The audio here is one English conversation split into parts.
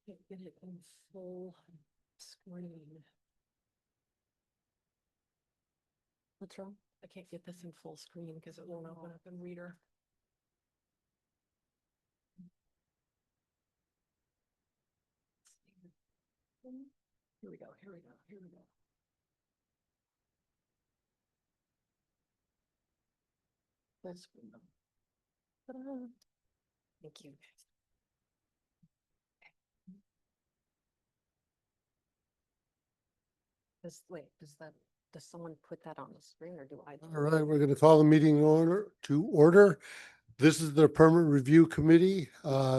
Can't get it in full screen. What's wrong? I can't get this in full screen because it won't open up in Reader. Here we go, here we go, here we go. Full screen. Ta-da. Thank you. Does someone put that on the screen or do I? All right, we're going to call the meeting to order. This is the Permit Review Committee,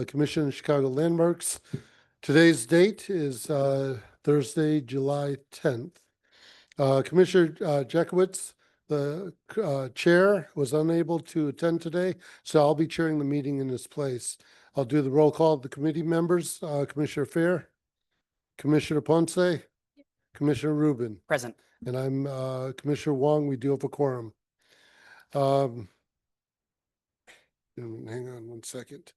Commission of Chicago Landmarks. Today's date is Thursday, July 10th. Commissioner Jackowitz, the chair, was unable to attend today, so I'll be chairing the meeting in his place. I'll do the roll call of the committee members. Commissioner Fair, Commissioner Ponce, Commissioner Rubin. Present. And I'm Commissioner Wong. We do have a quorum. Hang on one second.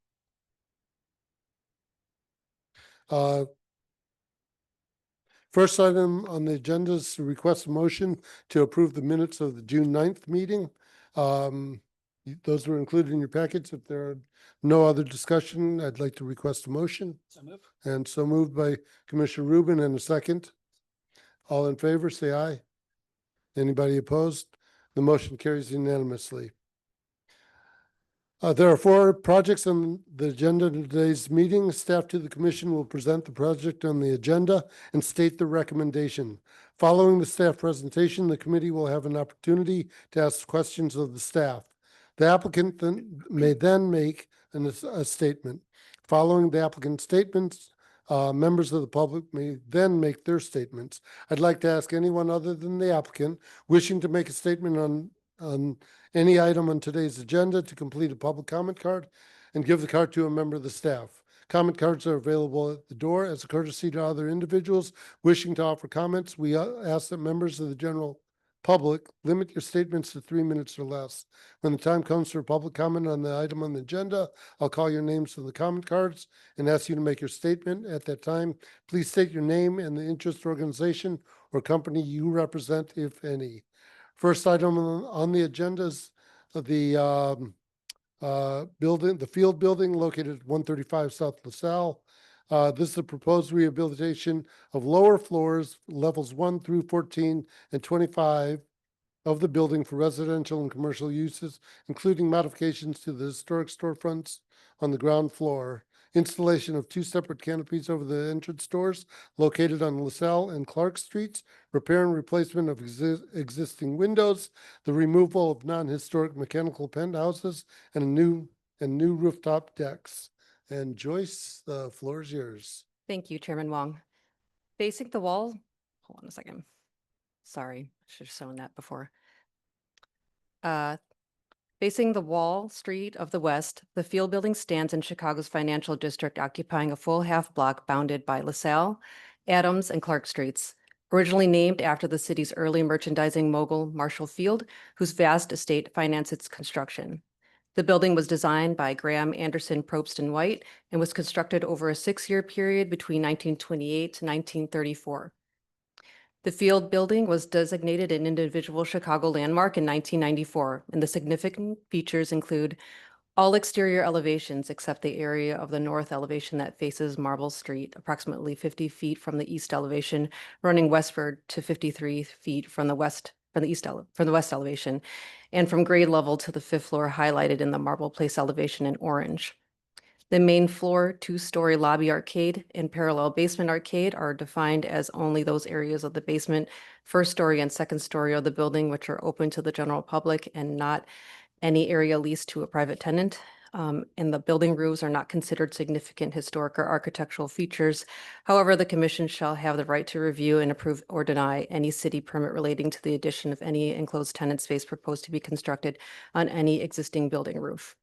First item on the agenda is to request a motion to approve the minutes of the June 9th meeting. Those were included in your packets. If there are no other discussion, I'd like to request a motion. So move. And so moved by Commissioner Rubin, and a second. All in favor, say aye. Anybody opposed? The motion carries unanimously. There are 4 projects on the agenda in today's meeting. Staff to the commission will present the project on the agenda and state the recommendation. Following the staff presentation, the committee will have an opportunity to ask questions of the staff. The applicant may then make a statement. Following the applicant's statements, members of the public may then make their statements. I'd like to ask anyone other than the applicant wishing to make a statement on any item on today's agenda to complete a public comment card and give the card to a member of the staff. Comment cards are available at the door as a courtesy to other individuals wishing to offer comments. We ask that members of the general public limit your statements to 3 minutes or less. When the time comes for public comment on the item on the agenda, I'll call your names to the comment cards and ask you to make your statement. At that time, please state your name and the interest organization or company you represent, if any. First item on the agenda is the building, the field building located at 135 South LaSalle. This is a proposed rehabilitation of lower floors, levels 1 through 14 and 25 of the building for residential and commercial uses, including modifications to the historic storefronts on the ground floor. Installation of 2 separate canopies over the entrance doors located on LaSalle and Clark Streets, repair and replacement of existing windows, the removal of non-historic mechanical penthouses, and new rooftop decks. And Joyce, the floor is yours. Thank you, Chairman Wong. Facing the wall, hold on a second. Sorry, I should have shown that before. Facing the Wall Street of the West, the field building stands in Chicago's financial district, occupying a full half block bounded by LaSalle, Adams, and Clark Streets. Originally named after the city's early merchandising mogul, Marshall Field, whose vast estate financed its construction. The building was designed by Graham Anderson Probst and White and was constructed over a 6-year period between 1928 to 1934. The field building was designated an individual Chicago landmark in 1994, and the significant features include all exterior elevations except the area of the north elevation that faces Marble Street, approximately 50 feet from the east elevation, running westward to 53 feet from the west elevation, and from grade level to the 5th floor highlighted in the Marble Place elevation in orange. The main floor, 2-story lobby arcade and parallel basement arcade are defined as only those areas of the basement, 1st story and 2nd story of the building, which are open to the general public and not any area leased to a private tenant. And the building roofs are not considered significant historic or architectural features. However, the commission shall have the right to review and approve or deny any city permit relating to the addition of any enclosed tenant space proposed to be constructed on any existing building roof.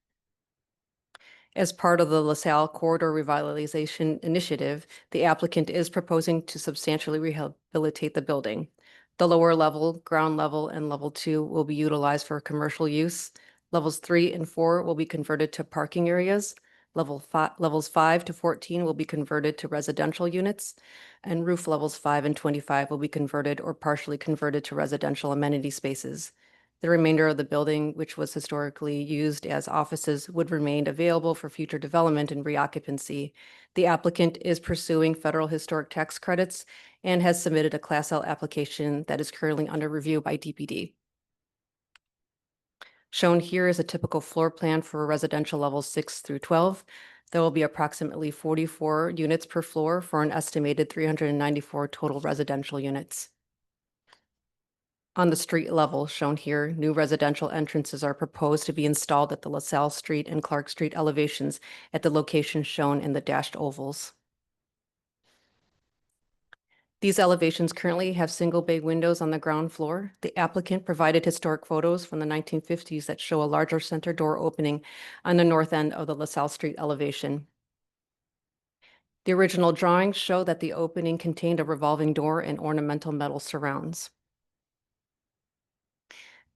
As part of the LaSalle Corridor Revitalization Initiative, the applicant is proposing to substantially rehabilitate the building. The lower level, ground level, and level 2 will be utilized for commercial use. Levels 3 and 4 will be converted to parking areas. Levels 5 to 14 will be converted to residential units, and roof levels 5 and 25 will be converted or partially converted to residential amenity spaces. The remainder of the building, which was historically used as offices, would remain available for future development and reoccupancy. The applicant is pursuing federal historic tax credits and has submitted a Class L application that is currently under review by DPD. Shown here is a typical floor plan for residential levels 6 through 12. There will be approximately 44 units per floor for an estimated 394 total residential units. On the street level shown here, new residential entrances are proposed to be installed at the LaSalle Street and Clark Street elevations at the locations shown in the dashed ovals. These elevations currently have single bay windows on the ground floor. The applicant provided historic photos from the 1950s that show a larger center door opening on the north end of the LaSalle Street elevation. The original drawings show that the opening contained a revolving door and ornamental metal surrounds.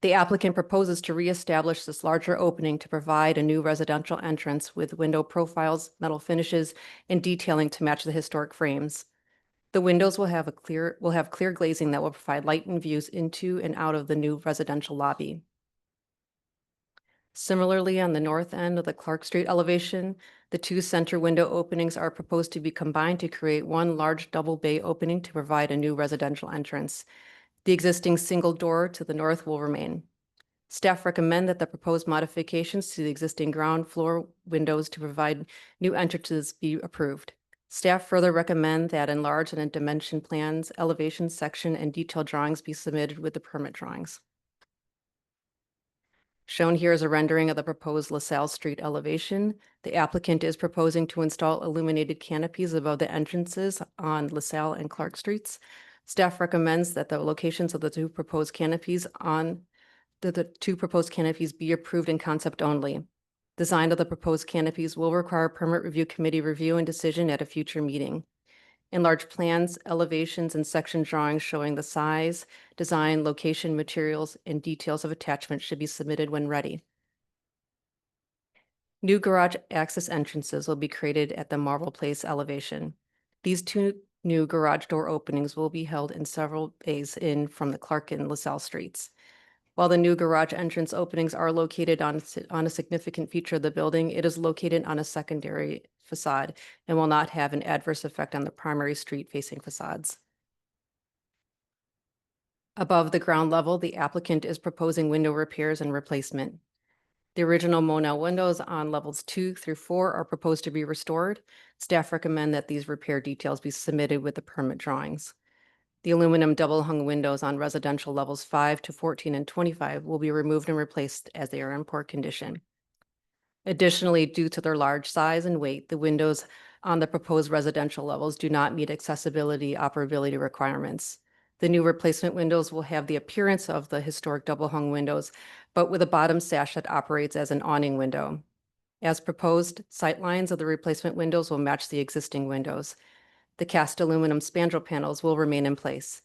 The applicant proposes to reestablish this larger opening to provide a new residential entrance with window profiles, metal finishes, and detailing to match the historic frames. The windows will have clear glazing that will provide light and views into and out of the new residential lobby. Similarly, on the north end of the Clark Street elevation, the two center window openings are proposed to be combined to create one large double bay opening to provide a new residential entrance. The existing single door to the north will remain. Staff recommend that the proposed modifications to the existing ground floor windows to provide new entrances be approved. Staff further recommend that enlarged and dimension plans, elevation section, and detailed drawings be submitted with the permit drawings. Shown here is a rendering of the proposed LaSalle Street elevation. The applicant is proposing to install illuminated canopies above the entrances on LaSalle and Clark Streets. Staff recommends that the locations of the two proposed canopies be approved in concept only. Design of the proposed canopies will require permit review committee review and decision at a future meeting. Enlarged plans, elevations, and section drawings showing the size, design, location, materials, and details of attachment should be submitted when ready. New garage access entrances will be created at the Marble Place elevation. These two new garage door openings will be held in several bays in from the Clark and LaSalle streets. While the new garage entrance openings are located on a significant feature of the building, it is located on a secondary facade and will not have an adverse effect on the primary street-facing facades. Above the ground level, the applicant is proposing window repairs and replacement. The original Monel windows on levels 2 through 4 are proposed to be restored. Staff recommend that these repair details be submitted with the permit drawings. The aluminum double-hung windows on residential levels 5 to 14 and 25 will be removed and replaced as they are in poor condition. Additionally, due to their large size and weight, the windows on the proposed residential levels do not meet accessibility operability requirements. The new replacement windows will have the appearance of the historic double-hung windows, but with a bottom sash that operates as an awning window. As proposed, sight lines of the replacement windows will match the existing windows. The cast aluminum spandrel panels will remain in place.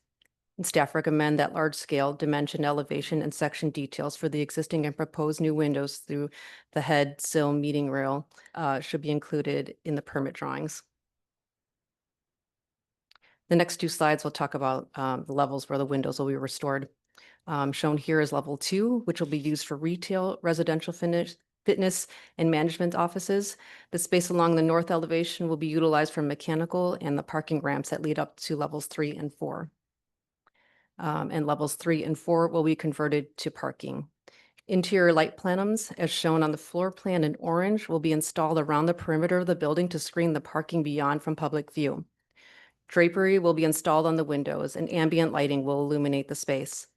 And staff recommend that large-scale dimension, elevation, and section details for the existing and proposed new windows through the head, sill, meeting rail should be included in the permit drawings. The next two slides will talk about the levels where the windows will be restored. Shown here is level 2, which will be used for retail, residential fitness, and management offices. The space along the north elevation will be utilized for mechanical and the parking ramps that lead up to levels 3 and 4. And levels 3 and 4 will be converted to parking. Interior light plenums, as shown on the floor plan in orange, will be installed around the perimeter of the building to screen the parking beyond from public view. Drapery will be installed on the windows and ambient lighting will illuminate the space.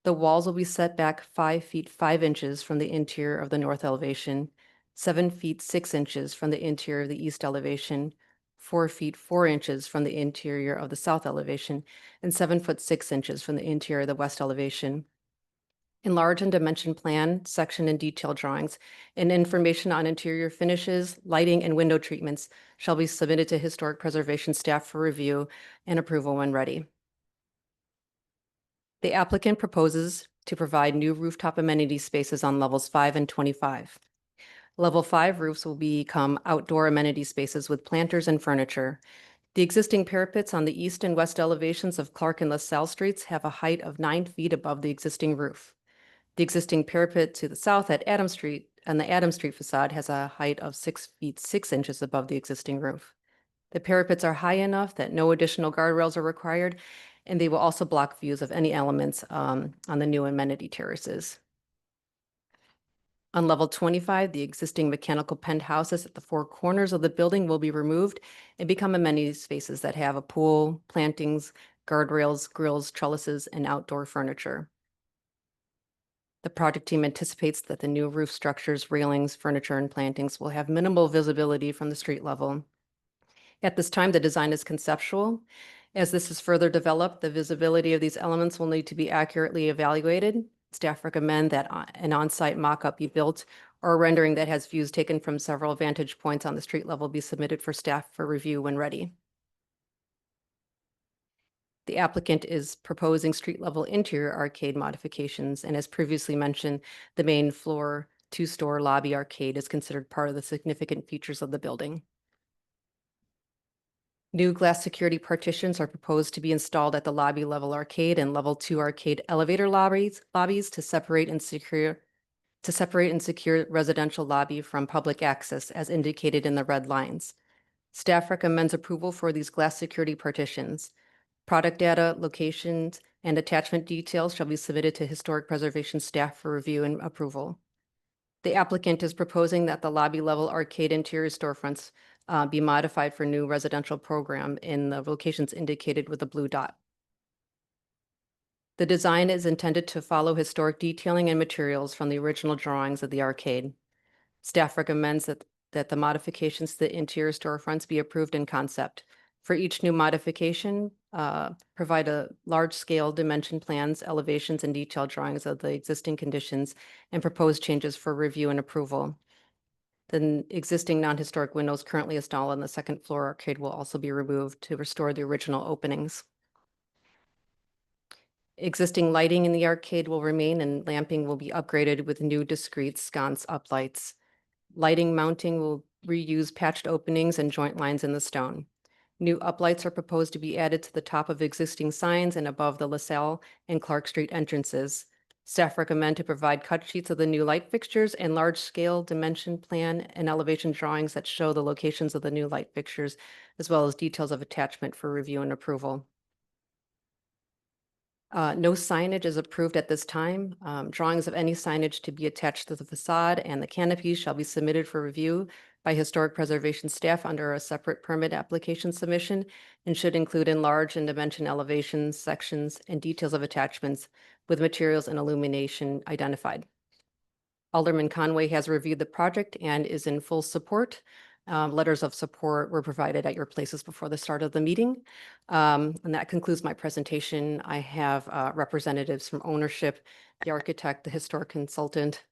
The walls will be set back 5 feet 5 inches from the interior of the north elevation, 7 feet 6 inches from the interior of the east elevation, 4 feet 4 inches from the interior of the south elevation, and 7 foot 6 inches from the interior of the west elevation. Enlarge and dimension plan, section and detail drawings, and information on interior finishes, lighting, and window treatments shall be submitted to historic preservation staff for review and approval when ready. The applicant proposes to provide new rooftop amenity spaces on levels 5 and 25. Level 5 roofs will become outdoor amenity spaces with planters and furniture. The existing parapets on the east and west elevations of Clark and LaSalle Streets have a height of 9 feet above the existing roof. The existing parapet to the south at Adams Street and the Adams Street facade has a height of 6 feet 6 inches above the existing roof. The parapets are high enough that no additional guardrails are required, and they will also block views of any elements on the new amenity terraces. On level 25, the existing mechanical penthouses at the four corners of the building will be removed and become amenity spaces that have a pool, plantings, guardrails, grills, trellises, and outdoor furniture. The project team anticipates that the new roof structures, railings, furniture, and plantings will have minimal visibility from the street level. At this time, the design is conceptual. As this is further developed, the visibility of these elements will need to be accurately evaluated. Staff recommend that an on-site mock-up be built or a rendering that has views taken from several vantage points on the street level be submitted for staff for review when ready. The applicant is proposing street-level interior arcade modifications, and as previously mentioned, the main floor two-store lobby arcade is considered part of the significant features of the building. New glass security partitions are proposed to be installed at the lobby level arcade and level 2 arcade elevator lobbies to separate and secure residential lobby from public access as indicated in the red lines. Staff recommends approval for these glass security partitions. Product data, locations, and attachment details shall be submitted to historic preservation staff for review and approval. The applicant is proposing that the lobby level arcade interior storefronts be modified for new residential program in the locations indicated with a blue dot. The design is intended to follow historic detailing and materials from the original drawings of the arcade. Staff recommends that the modifications to the interior storefronts be approved in concept. For each new modification, provide a large-scale dimension plans, elevations, and detailed drawings of the existing conditions and proposed changes for review and approval. The existing non-historic windows currently installed on the second floor arcade will also be removed to restore the original openings. Existing lighting in the arcade will remain and lamping will be upgraded with new discrete sconce uplights. Lighting mounting will reuse patched openings and joint lines in the stone. New uplights are proposed to be added to the top of existing signs and above the LaSalle and Clark Street entrances. Staff recommend to provide cut sheets of the new light fixtures and large-scale dimension plan and elevation drawings that show the locations of the new light fixtures, as well as details of attachment for review and approval. No signage is approved at this time. Drawings of any signage to be attached to the facade and the canopies shall be submitted for review by historic preservation staff under a separate permit application submission and should include enlarged and dimension elevations, sections, and details of attachments with materials and illumination identified. Alderman Conway has reviewed the project and is in full support. Letters of support were provided at your places before the start of the meeting. And that concludes my presentation. I have representatives from ownership, the architect, the historic consultant.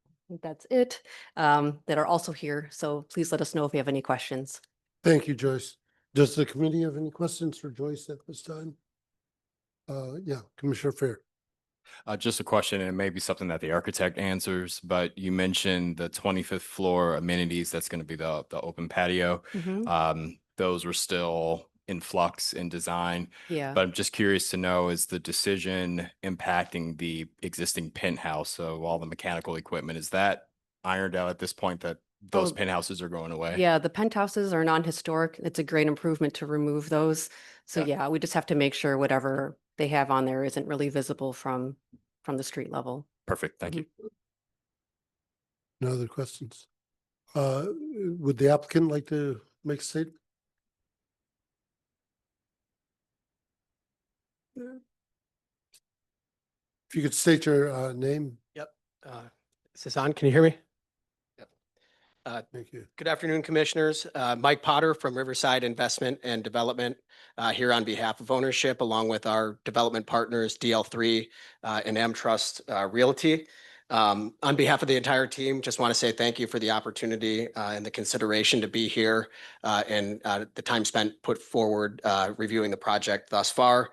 I think that's it, that are also here. So please let us know if you have any questions. Thank you, Joyce. Does the committee have any questions for Joyce at this time? Yeah, Commissioner Fair. Just a question, and it may be something that the architect answers, but you mentioned the 25th floor amenities. That's going to be the open patio. Those were still in flux in design. Yeah. But I'm just curious to know, is the decision impacting the existing penthouse? So all the mechanical equipment, is that ironed out at this point that those Oh, penthouses are going away? Yeah, the penthouses are non-historic. It's a great improvement to remove those. So Yeah. yeah, we just have to make sure whatever they have on there isn't really visible from the street level. Perfect. Thank you. No other questions? Would the applicant like to make a statement? If you could state your name. Is this on? Can you hear me? Thank you. Good afternoon, Commissioners. Mike Potter from Riverside Investment and Development here on behalf of ownership, along with our development partners, DL3 and M Trust Realty. On behalf of the entire team, just want to say thank you for the opportunity and the consideration to be here and the time spent put forward reviewing the project thus far.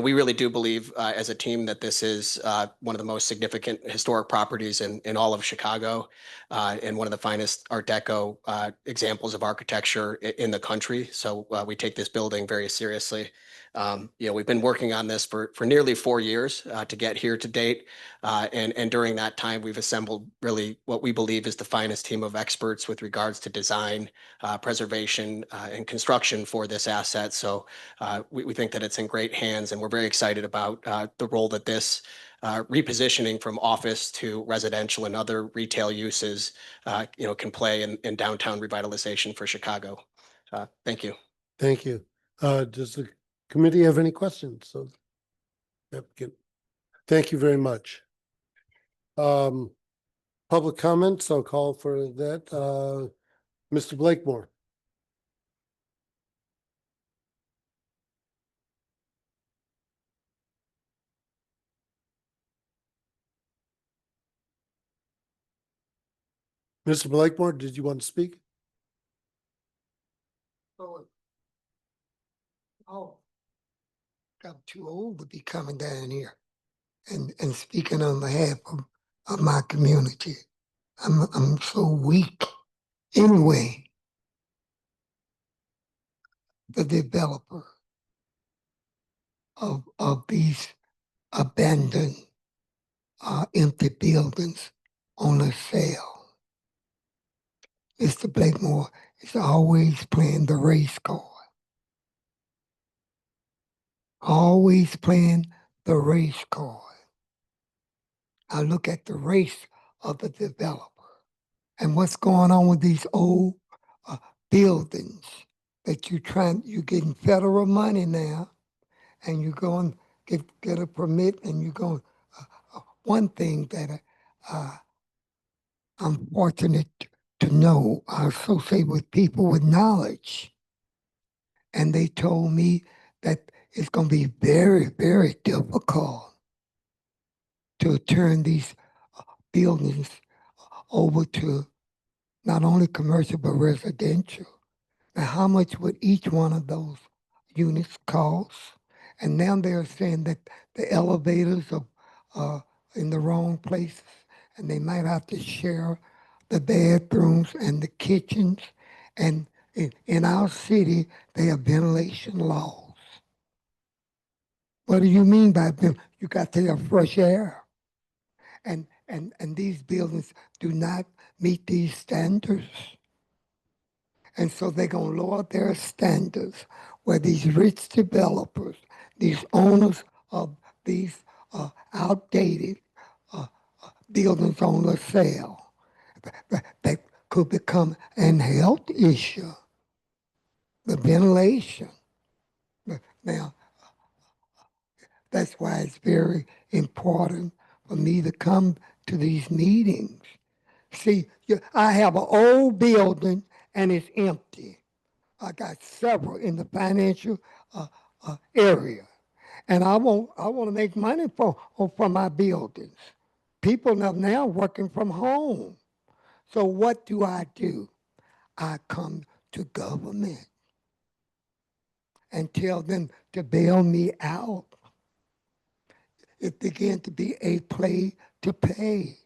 We really do believe as a team that this is one of the most significant historic properties in all of Chicago and one of the finest Art Deco examples of architecture in the country. So we take this building very seriously. We've been working on this for nearly 4 years to get here to date. And during that time, we've assembled really what we believe is the finest team of experts with regards to design, preservation, and construction for this asset. So we think that it's in great hands, and we're very excited about the role that this repositioning from office to residential and other retail uses, can play in downtown revitalization for Chicago. Thank you. Thank you. Does the committee have any questions? So, thank you very much. Public comments, I'll call for that. Mr. Blakemore. Mr. Blakemore, did you want to speak? Oh, I'm too old to be coming down here and speaking on behalf of my community. I'm so weak. Anyway, the developer of these abandoned empty buildings on a sale. Mr. Blakemore is always playing the race card. Always playing the race card. I look at the race of the developer and what's going on with these old buildings that you're getting federal money now, and you're going to get a permit, and you're going. One thing that I'm fortunate to know, I associate with people with knowledge, and they told me that it's going to be very, very difficult to turn these buildings over to not only commercial but residential. Now, how much would each one of those units cost? And now they're saying that the elevators are in the wrong places, and they might have to share the bathrooms and the kitchens. And in our city, they have ventilation laws. What do you mean by you got to have fresh air? And these buildings do not meet these standards. And so they're going to lower their standards where these rich developers, these owners of these outdated buildings on the sale, that could become an health issue. The ventilation. Now, that's why it's very important for me to come to these meetings. See, I have an old building and it's empty. I got several in the financial area, and I want to make money for my buildings. People are now working from home. So what do? I come to government and tell them to bail me out. It began to be a play to pay.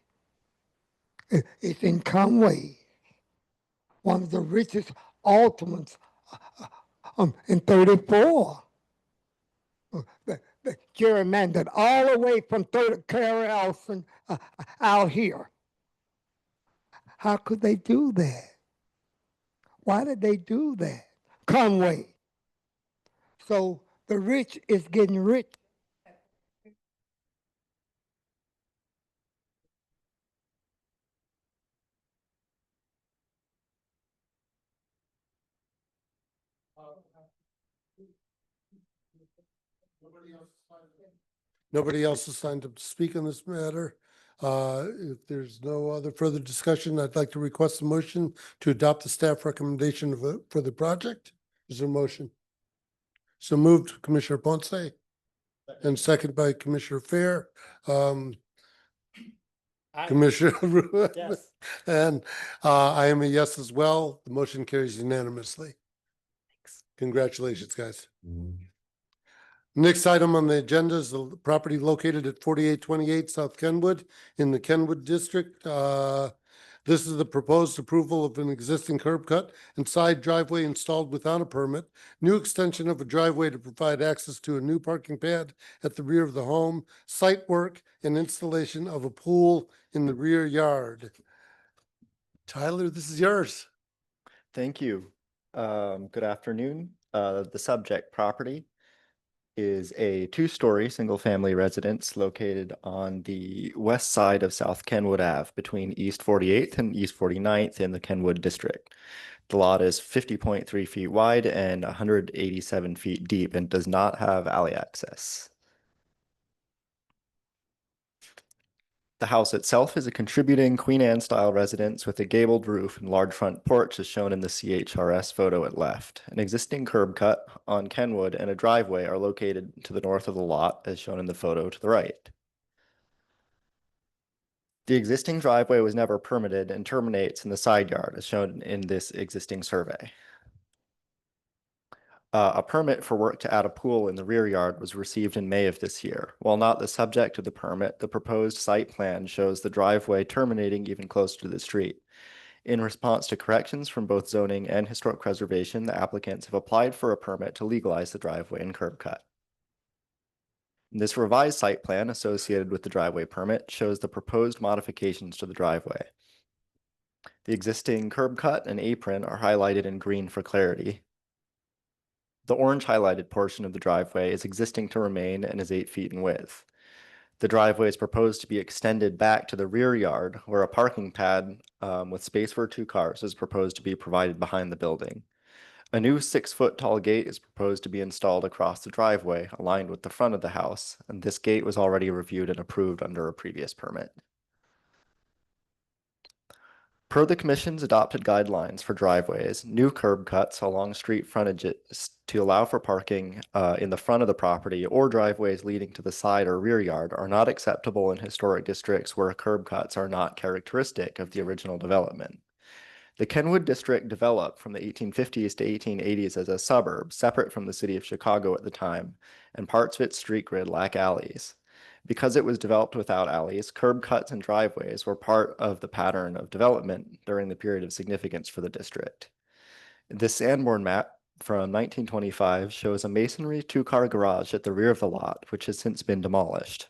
It's in Conway, one of the richest Altamans in 34. The gerrymandered all the way from Carrie Elson out here. How could they do that? Why did they do that? Conway. So the rich is getting rich. Nobody else has signed up to speak on this matter. If there's no other further discussion, I'd like to request a motion to adopt the staff recommendation for the project. Is there a motion? So moved, Commissioner Ponce, and second by Commissioner Fair. Commissioner, Yes. and I am a yes as well. The motion carries unanimously. Congratulations, guys. Next item on the agenda is the property located at 4828 South Kenwood in the Kenwood District. This is the proposed approval of an existing curb cut and side driveway installed without a permit. New extension of a driveway to provide access to a new parking pad at the rear of the home, site work and installation of a pool in the rear yard. Tyler, this is yours. Thank you. Good afternoon. The subject property is a two-story single-family residence located on the west side of South Kenwood Ave between East 48th and East 49th in the Kenwood District. The lot is 50.3 feet wide and 187 feet deep and does not have alley access. The house itself is a contributing Queen Anne-style residence with a gabled roof and large front porch as shown in the CHRS photo at left. An existing curb cut on Kenwood and a driveway are located to the north of the lot as shown in the photo to the right. The existing driveway was never permitted and terminates in the side yard as shown in this existing survey. A permit for work to add a pool in the rear yard was received in May of this year. While not the subject of the permit, the proposed site plan shows the driveway terminating even closer to the street. In response to corrections from both zoning and historic preservation, the applicants have applied for a permit to legalize the driveway and curb cut. This revised site plan associated with the driveway permit shows the proposed modifications to the driveway. The existing curb cut and apron are highlighted in green for clarity. The orange highlighted portion of the driveway is existing to remain and is 8 feet in width. The driveway is proposed to be extended back to the rear yard where a parking pad with space for 2 cars is proposed to be provided behind the building. A new 6-foot tall gate is proposed to be installed across the driveway aligned with the front of the house, and this gate was already reviewed and approved under a previous permit. Per the Commission's adopted guidelines for driveways, new curb cuts along street frontages to allow for parking in the front of the property or driveways leading to the side or rear yard are not acceptable in historic districts where curb cuts are not characteristic of the original development. The Kenwood District developed from the 1850s to 1880s as a suburb separate from the city of Chicago at the time, and parts of its street grid lack alleys. Because it was developed without alleys, curb cuts and driveways were part of the pattern of development during the period of significance for the district. This Sanborn map from 1925 shows a masonry 2-car garage at the rear of the lot, which has since been demolished.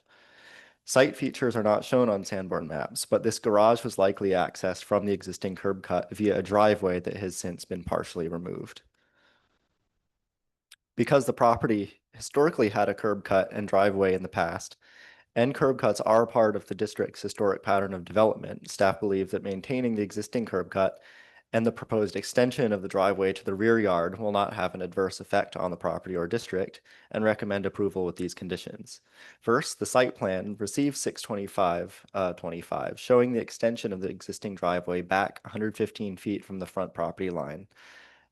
Site features are not shown on Sanborn maps, but this garage was likely accessed from the existing curb cut via a driveway that has since been partially removed. Because the property historically had a curb cut and driveway in the past, and curb cuts are part of the district's historic pattern of development, staff believe that maintaining the existing curb cut and the proposed extension of the driveway to the rear yard will not have an adverse effect on the property or district, and recommend approval with these conditions. First, the site plan received 625/25, showing the extension of the existing driveway back 115 feet from the front property line,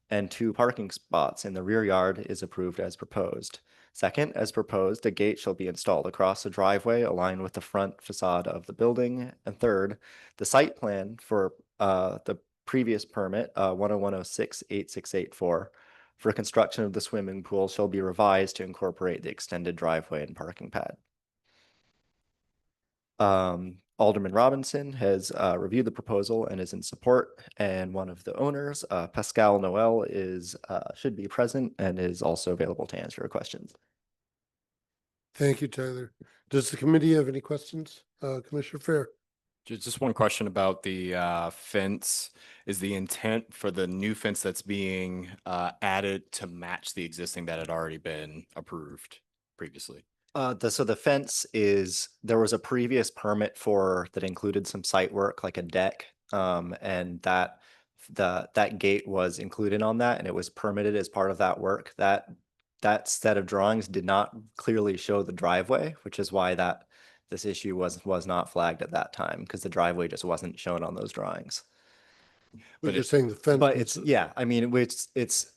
and 2 parking spots in the rear yard is approved as proposed. Second, as proposed, a gate shall be installed across the driveway aligned with the front facade of the building. And third, the site plan for the previous permit, 10106-8684, for construction of the swimming pool shall be revised to incorporate the extended driveway and parking pad. Alderman Robinson has reviewed the proposal and is in support, and one of the owners, Pascal Noel, should be present and is also available to answer your questions. Thank you, Tyler. Does the committee have any questions? Commissioner Fair? Just one question about the fence. Is the intent for the new fence that's being added to match the existing that had already been approved previously? So the fence is, there was a previous permit that included some site work like a deck, and that gate was included on that, and it was permitted as part of that work. That set of drawings did not clearly show the driveway, which is why this issue was not flagged at that time, because the driveway just wasn't shown on those drawings. But you're saying the fence. But it's, yeah, I mean, it's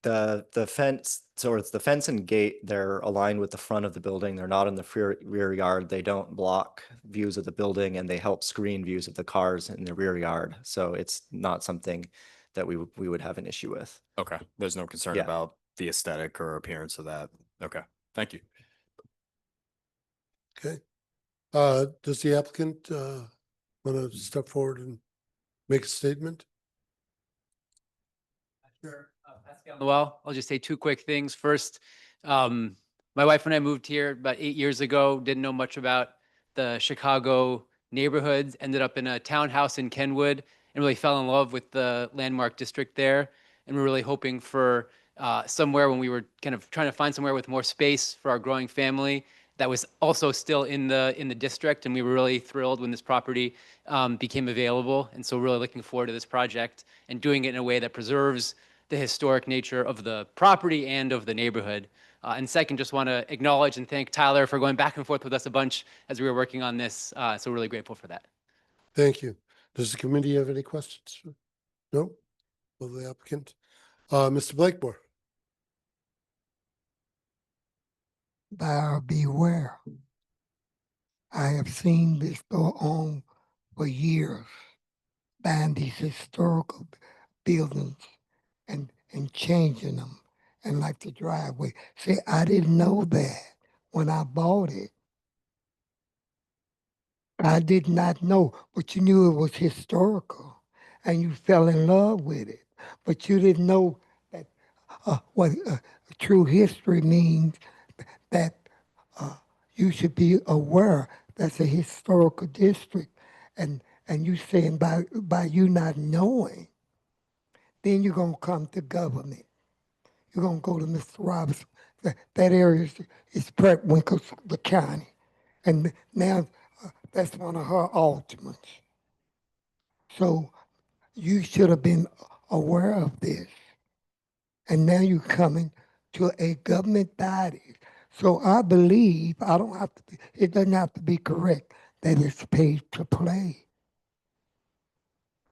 the fence, so it's the fence and gate, they're aligned with the front of the building. They're not in the rear yard. They don't block views of the building, and they help screen views of the cars in the rear yard. So it's not something that we would have an issue with. Okay, there's no concern Yeah. about the aesthetic or appearance of that. Okay. Thank you. Okay. Does the applicant want to step forward and make a statement? Sure. Pascal Noel, I'll just say two quick things. First, my wife and I moved here about 8 years ago, didn't know much about the Chicago neighborhoods, ended up in a townhouse in Kenwood and really fell in love with the landmark district there. And we're really hoping for somewhere when we were kind of trying to find somewhere with more space for our growing family that was also still in the district. And we were really thrilled when this property became available. And so really looking forward to this project and doing it in a way that preserves the historic nature of the property and of the neighborhood. And second, just want to acknowledge and thank Tyler for going back and forth with us a bunch as we were working on this. So really grateful for that. Thank you. Does the committee have any questions? No? Well, the applicant, Mr. Blakemore. Buyer beware. I have seen this go on for years, buying these historical buildings and changing them, and like the driveway. See, I didn't know that when I bought it. I did not know, but you knew it was historical, and you fell in love with it. But you didn't know that what true history means, that you should be aware that's a historical district. And you saying by you not knowing, then you're going to come to government. You're going to go to Mr. Robinson. That area is Pratt Winkle, the county. And now that's one of her ultimates. So you should have been aware of this. And now you're coming to a government body. So I believe, I don't have to be, it doesn't have to be correct that it's paid to play.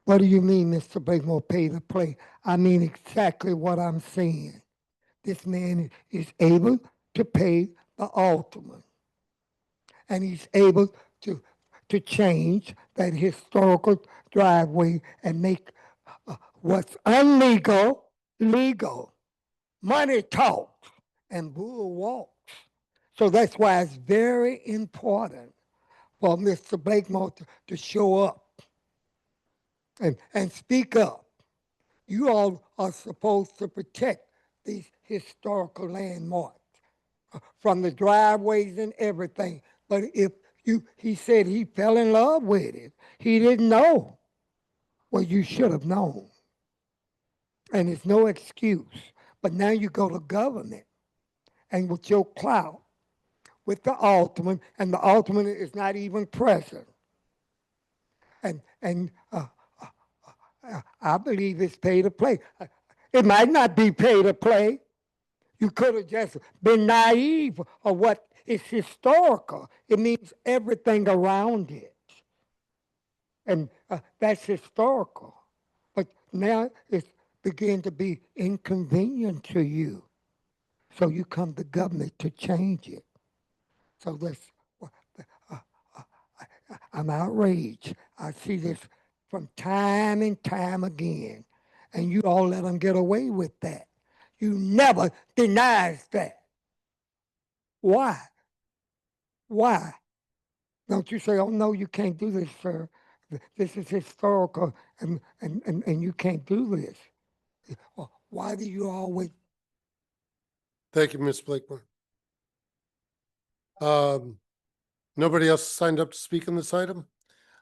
What do you mean, Mr. Blakemore, pay to play? I mean exactly what I'm saying. This man is able to pay the ultimate. And he's able to change that historical driveway and make what's illegal, legal. Money talks and bull walks. So that's why it's very important for Mr. Blakemore to show up and speak up. You all are supposed to protect these historical landmarks from the driveways and everything. But if he said he fell in love with it, he didn't know. Well, you should have known. And it's no excuse. But now you go to government and with your clout, with the ultimate, and the ultimate is not even present. And I believe it's pay to play. It might not be pay to play. You could have just been naive of what is historical. It means everything around it. And that's historical. But now it's beginning to be inconvenient to you. So you come to government to change it. So that's, I'm outraged. I see this from time and time again. And you all let them get away with that. You never denies that. Why? Why? Don't you say, oh no, you can't do this, sir. This is historical and you can't do this. Why do you always? Thank you, Ms. Blakemore. Nobody else signed up to speak on this item.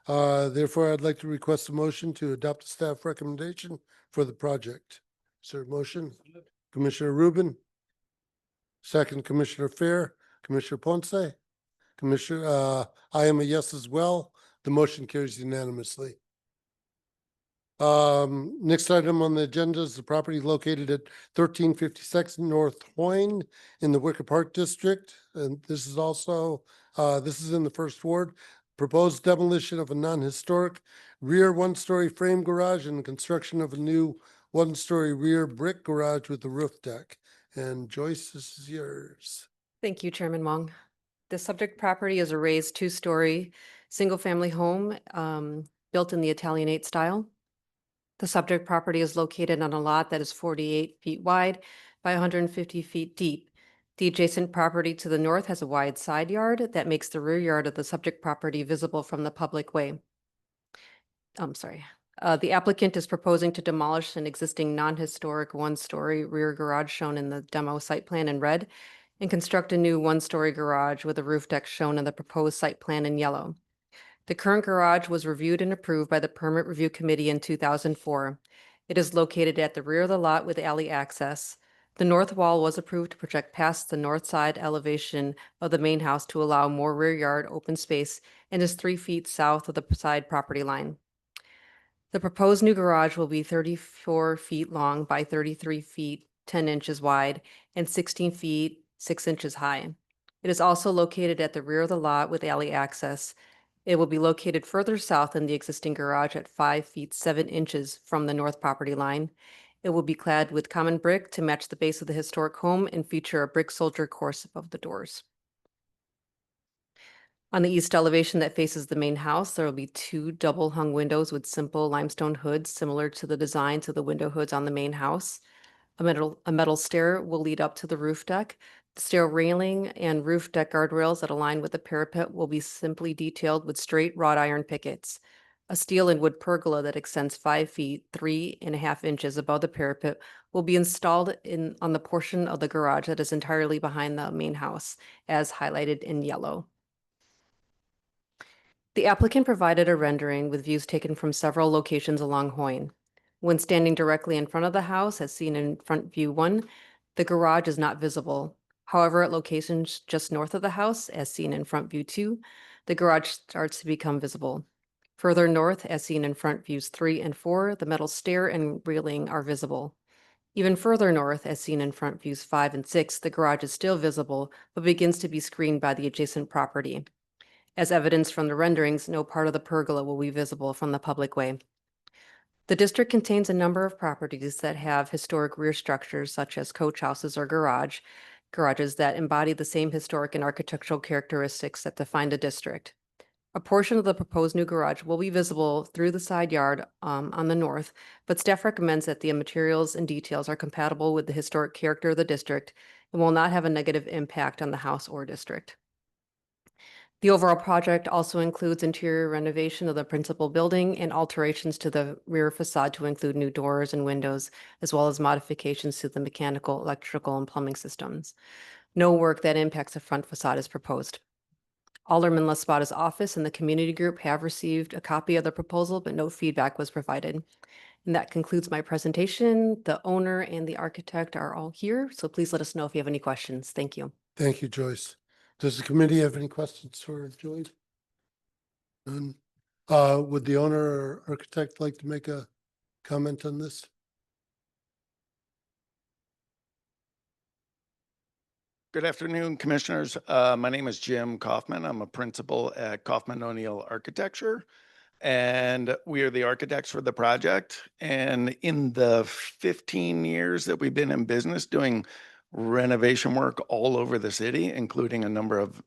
Therefore, I'd like to request a motion to adopt a staff recommendation for the project. Is there a motion? Commissioner Rubin. Second, Commissioner Fair, Commissioner Ponce. Commissioner, I am a yes as well. The motion carries unanimously. Next item on the agenda is the property located at 1356 North Hoyne in the Wicker Park District. And this is also, this is in the first ward. Proposed demolition of a non-historic rear one-story frame garage and construction of a new one-story rear brick garage with a roof deck. And Joyce, this is yours. Thank you, Chairman Wong. The subject property is a raised two-story, single-family home built in the Italianate style. The subject property is located on a lot that is 48 feet wide by 150 feet deep. The adjacent property to the north has a wide side yard that makes the rear yard of the subject property visible from the public way. I'm sorry. The applicant is proposing to demolish an existing non-historic one-story rear garage shown in the demo site plan in red and construct a new one-story garage with a roof deck shown in the proposed site plan in yellow. The current garage was reviewed and approved by the Permit Review Committee in 2004. It is located at the rear of the lot with alley access. The north wall was approved to project past the north side elevation of the main house to allow more rear yard open space and is 3 feet south of the side property line. The proposed new garage will be 34 feet long by 33 feet 10 inches wide and 16 feet 6 inches high. It is also located at the rear of the lot with alley access. It will be located further south than the existing garage at 5 feet 7 inches from the north property line. It will be clad with common brick to match the base of the historic home and feature a brick soldier course above the doors. On the east elevation that faces the main house, there will be 2 double hung windows with simple limestone hoods similar to the designs of the window hoods on the main house. A metal stair will lead up to the roof deck. The stair railing and roof deck guardrails that align with the parapet will be simply detailed with straight wrought iron pickets. A steel and wood pergola that extends 5 feet 3.5 inches above the parapet will be installed on the portion of the garage that is entirely behind the main house, as highlighted in yellow. The applicant provided a rendering with views taken from several locations along Hoyne. When standing directly in front of the house, as seen in front view 1, the garage is not visible. However, at locations just north of the house, as seen in front view 2, the garage starts to become visible. Further north, as seen in front views 3 and 4, the metal stair and railing are visible. Even further north, as seen in front views 5 and 6, the garage is still visible, but begins to be screened by the adjacent property. As evidenced from the renderings, no part of the pergola will be visible from the public way. The district contains a number of properties that have historic rear structures such as coach houses or garages that embody the same historic and architectural characteristics that define the district. A portion of the proposed new garage will be visible through the side yard on the north, but staff recommends that the materials and details are compatible with the historic character of the district and will not have a negative impact on the house or district. The overall project also includes interior renovation of the principal building and alterations to the rear facade to include new doors and windows, as well as modifications to the mechanical, electrical, and plumbing systems. No work that impacts the front facade is proposed. Alderman LaSpada's office and the community group have received a copy of the proposal, but no feedback was provided. And that concludes my presentation. The owner and the architect are all here, so please let us know if you have any questions. Thank you. Thank you, Joyce. Does the committee have any questions for Joyce? None. Would the owner or architect like to make a comment on this? Good afternoon, Commissioners. My name is Jim Kaufman. I'm a principal at Kaufman O'Neill Architecture, and we are the architects for the project. And in the 15 years that we've been in business doing renovation work all over the city, including a number of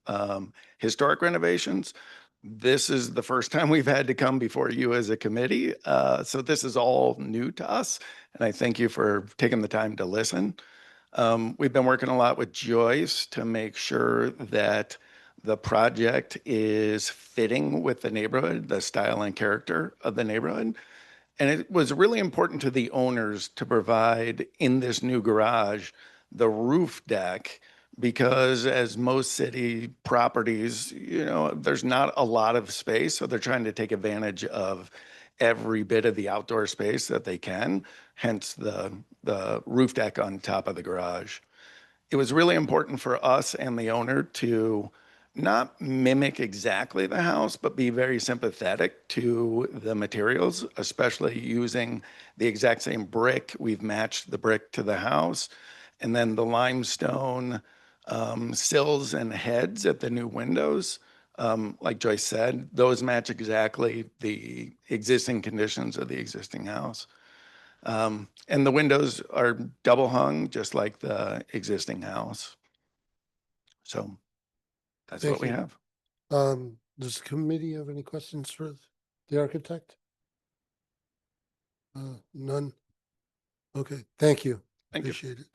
historic renovations, this is the first time we've had to come before you as a committee. So this is all new to us, and I thank you for taking the time to listen. We've been working a lot with Joyce to make sure that the project is fitting with the neighborhood, the style and character of the neighborhood. And it was really important to the owners to provide in this new garage the roof deck, because as most city properties, there's not a lot of space. So they're trying to take advantage of every bit of the outdoor space that they can, hence the roof deck on top of the garage. It was really important for us and the owner to not mimic exactly the house, but be very sympathetic to the materials, especially using the exact same brick. We've matched the brick to the house. And then the limestone sills and heads at the new windows, like Joyce said, those match exactly the existing conditions of the existing house. And the windows are double hung, just like the existing house. So that's Thank what we you. have. Does the committee have any questions for the architect? None? Okay, thank you. Thank you. Appreciate it.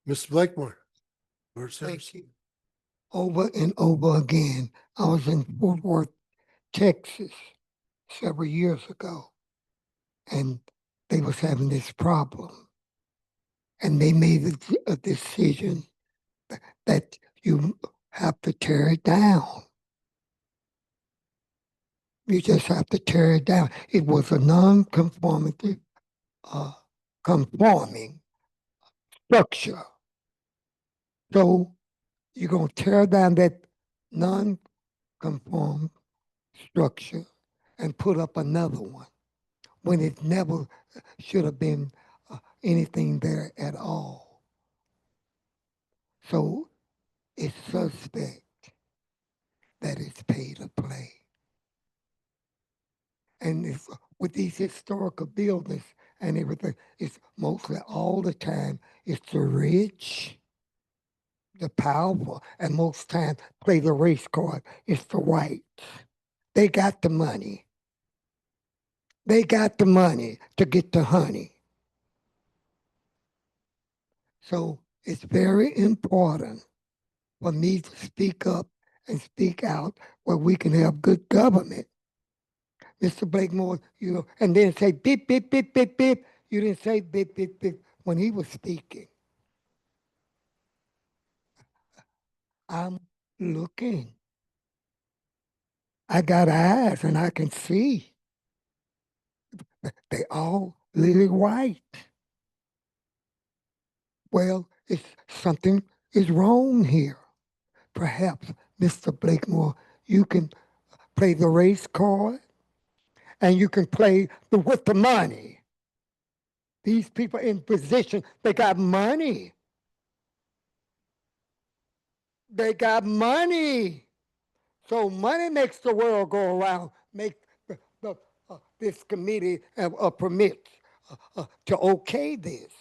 Mr. Blakemore. Where's yours? Thank you. Over and over again, I was in Fort Worth, Texas, several years ago, and they was having this problem. And they made a decision that you have to tear it down. You just have to tear it down. It was a non-conformity, conforming structure. So you're going to tear down that non-conform structure and put up another one when it never should have been anything there at all. So it's suspect that it's pay to play. And it's, with these historical buildings and everything, it's mostly all the time, it's the rich, the powerful, and most times play the race card. It's the whites. They got the money. They got the money to get the honey. So it's very important for me to speak up and speak out where we can have good government. Mr. Blakemore, you know, and then say beep, beep, beep, beep, beep. You didn't say beep, beep, beep when he was speaking. I'm looking. I got eyes and I can see. They all lily white. Well, it's something is wrong here. Perhaps, Mr. Blakemore, you can play the race card and you can play with the money. These people in position, they got money. They got money. So money makes the world go around, make this committee permit to okay this.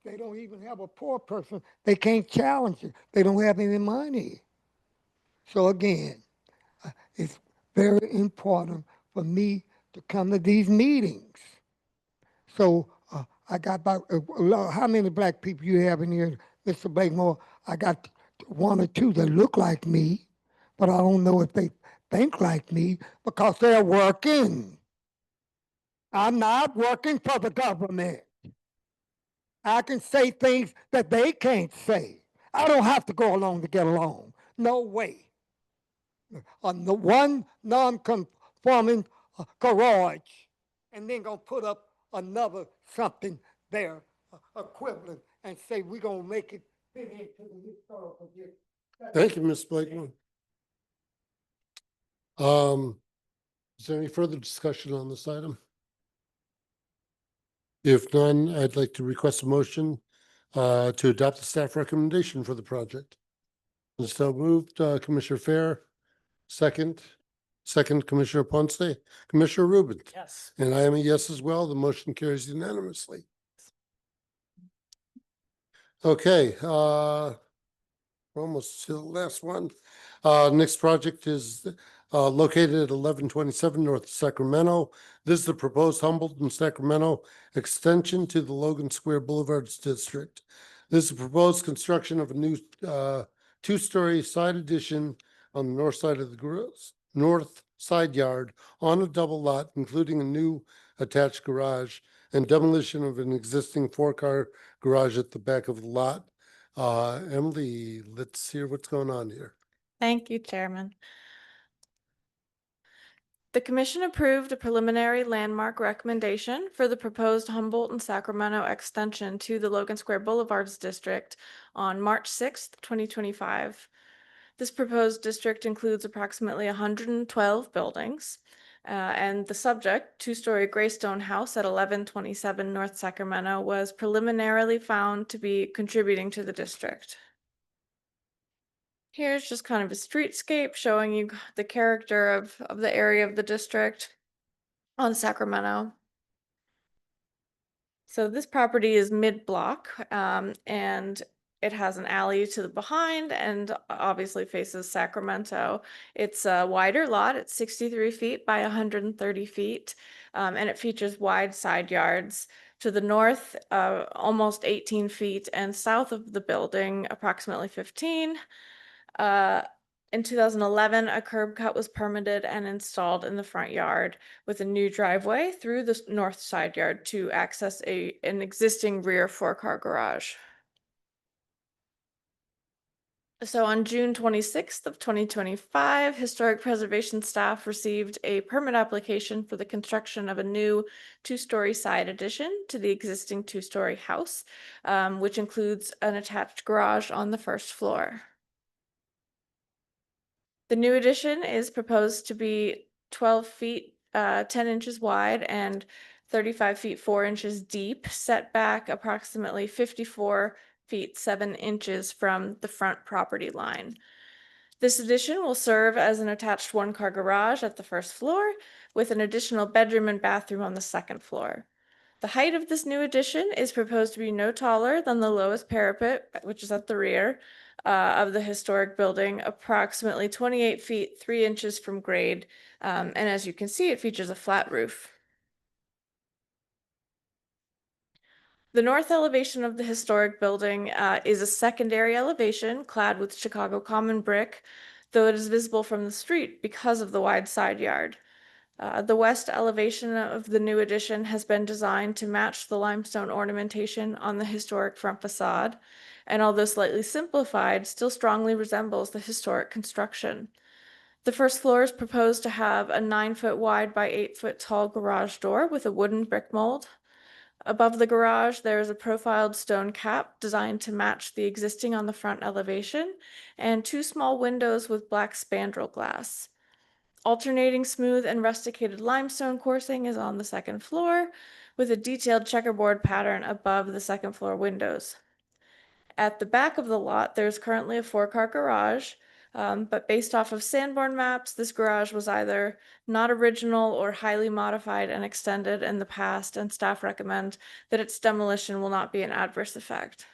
They don't even have a poor person. They can't challenge it. They don't have any money. So again, it's very important for me to come to these meetings. So I got about, how many black people you have in here, Mr. Blakemore? I got one or two that look like me, but I don't know if they think like me because they're working. I'm not working for the government. I can say things that they can't say. I don't have to go along to get along. No way. On the one non-conforming garage, and then gonna put up another something there equivalent and say we're gonna make it fit into the historical district. Thank you, Ms. Blakemore. Is there any further discussion on this item? If none, I'd like to request a motion to adopt the staff recommendation for the project. So moved, Commissioner Fair. Second, Commissioner Ponce, Commissioner Rubin. Yes. And I am a yes as well. The motion carries unanimously. Okay, we're almost to the last one. Next project is located at 1127 North Sacramento. This is the proposed Humboldt and Sacramento extension to the Logan Square Boulevards district. This is the proposed construction of a new two-story side addition on the north side of the north side yard on a double lot, including a new attached garage and demolition of an existing four-car garage at the back of the lot. Emily, let's hear what's going on here. Thank you, Chairman. The commission approved a preliminary landmark recommendation for the proposed Humboldt and Sacramento extension to the Logan Square Boulevards district on March 6th, 2025. This proposed district includes approximately 112 buildings, and the subject, two-story Greystone house at 1127 North Sacramento, was preliminarily found to be contributing to the district. Here's just kind of a streetscape showing you the character of the area of the district on Sacramento. So this property is mid-block, and it has an alley to the behind and obviously faces Sacramento. It's a wider lot. It's 63 feet by 130 feet, and it features wide side yards. To the north, almost 18 feet, and south of the building, approximately 15. In 2011, a curb cut was permitted and installed in the front yard with a new driveway through the north side yard to access an existing rear 4-car garage. So on June 26th of 2025, Historic Preservation staff received a permit application for the construction of a new 2-story side addition to the existing 2-story house, which includes an attached garage on the first floor. The new addition is proposed to be 12 feet, 10 inches wide and 35 feet, 4 inches deep, set back approximately 54 feet, 7 inches from the front property line. This addition will serve as an attached 1-car garage at the first floor with an additional bedroom and bathroom on the second floor. The height of this new addition is proposed to be no taller than the lowest parapet, which is at the rear of the historic building, approximately 28 feet, 3 inches from grade. And as you can see, it features a flat roof. The north elevation of the historic building is a secondary elevation clad with Chicago common brick, though it is visible from the street because of the wide side yard. The west elevation of the new addition has been designed to match the limestone ornamentation on the historic front facade, and although slightly simplified, still strongly resembles the historic construction. The first floor is proposed to have a 9-foot wide by 8-foot tall garage door with a wooden brick mold. Above the garage, there is a profiled stone cap designed to match the existing on the front elevation, and 2 small windows with black spandrel glass. Alternating smooth and rusticated limestone coursing is on the second floor, with a detailed checkerboard pattern above the second floor windows. At the back of the lot, there's currently a 4-car garage, but based off of Sanborn maps, this garage was either not original or highly modified and extended in the past, and staff recommend that its demolition will not be an adverse effect.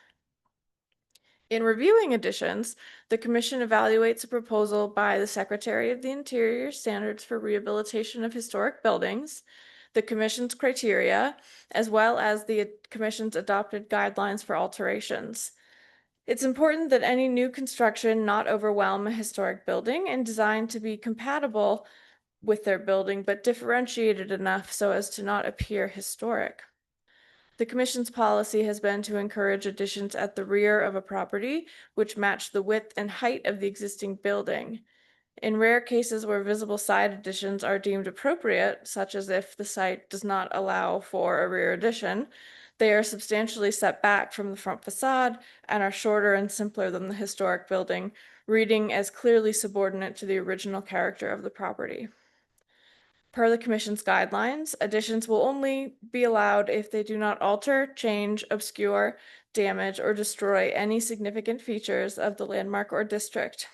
In reviewing additions, the Commission evaluates a proposal by the Secretary of the Interior Standards for Rehabilitation of Historic Buildings, the Commission's criteria, as well as the Commission's adopted guidelines for alterations. It's important that any new construction not overwhelm a historic building and designed to be compatible with their building, but differentiated enough so as to not appear historic. The Commission's policy has been to encourage additions at the rear of a property which match the width and height of the existing building. In rare cases where visible side additions are deemed appropriate, such as if the site does not allow for a rear addition, they are substantially set back from the front facade and are shorter and simpler than the historic building, reading as clearly subordinate to the original character of the property. Per the Commission's guidelines, additions will only be allowed if they do not alter, change, obscure, damage, or destroy any significant features of the landmark or district.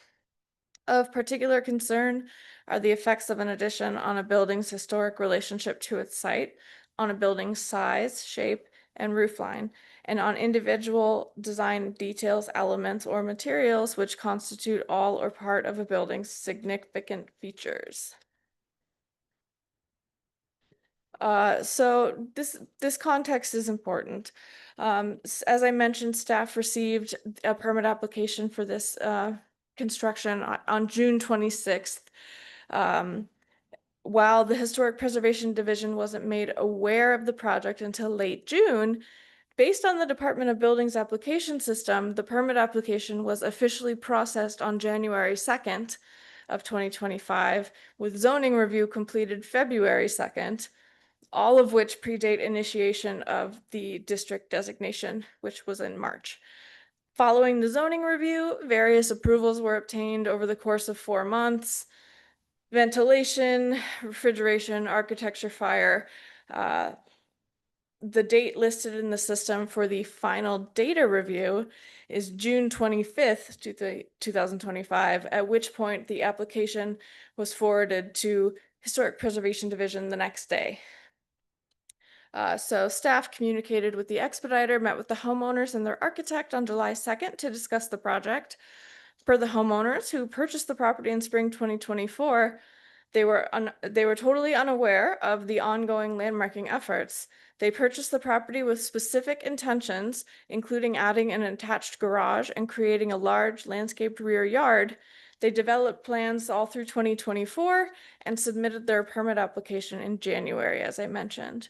Of particular concern are the effects of an addition on a building's historic relationship to its site, on a building's size, shape, and roofline, and on individual design details, elements, or materials which constitute all or part of a building's significant features. So this context is important. As I mentioned, staff received a permit application for this construction on June 26th. While the Historic Preservation Division wasn't made aware of the project until late June, based on the Department of Buildings application system, the permit application was officially processed on January 2nd of 2025, with zoning review completed February 2nd, all of which predate initiation of the district designation, which was in March. Following the zoning review, various approvals were obtained over the course of 4 months. Ventilation, refrigeration, architecture, fire. The date listed in the system for the final data review is June 25th, 2025, at which point the application was forwarded to Historic Preservation Division the next day. So staff communicated with the expediter, met with the homeowners and their architect on July 2nd to discuss the project. Per the homeowners who purchased the property in spring 2024, They were totally unaware of the ongoing landmarking efforts. They purchased the property with specific intentions, including adding an attached garage and creating a large landscaped rear yard. They developed plans all through 2024 and submitted their permit application in January, as I mentioned.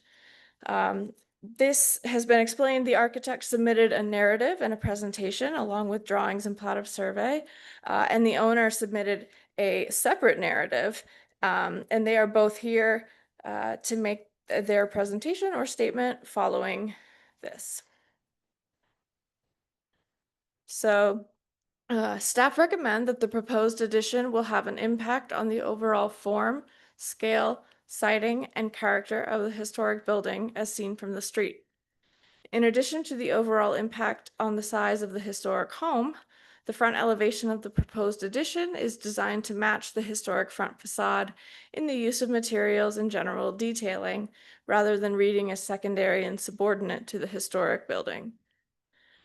This has been explained. The architect submitted a narrative and a presentation along with drawings and plot of survey, and the owner submitted a separate narrative, and they are both here to make their presentation or statement following this. So staff recommend that the proposed addition will have an impact on the overall form, scale, siding, and character of the historic building as seen from the street. In addition to the overall impact on the size of the historic home, the front elevation of the proposed addition is designed to match the historic front facade in the use of materials and general detailing, rather than reading as secondary and subordinate to the historic building.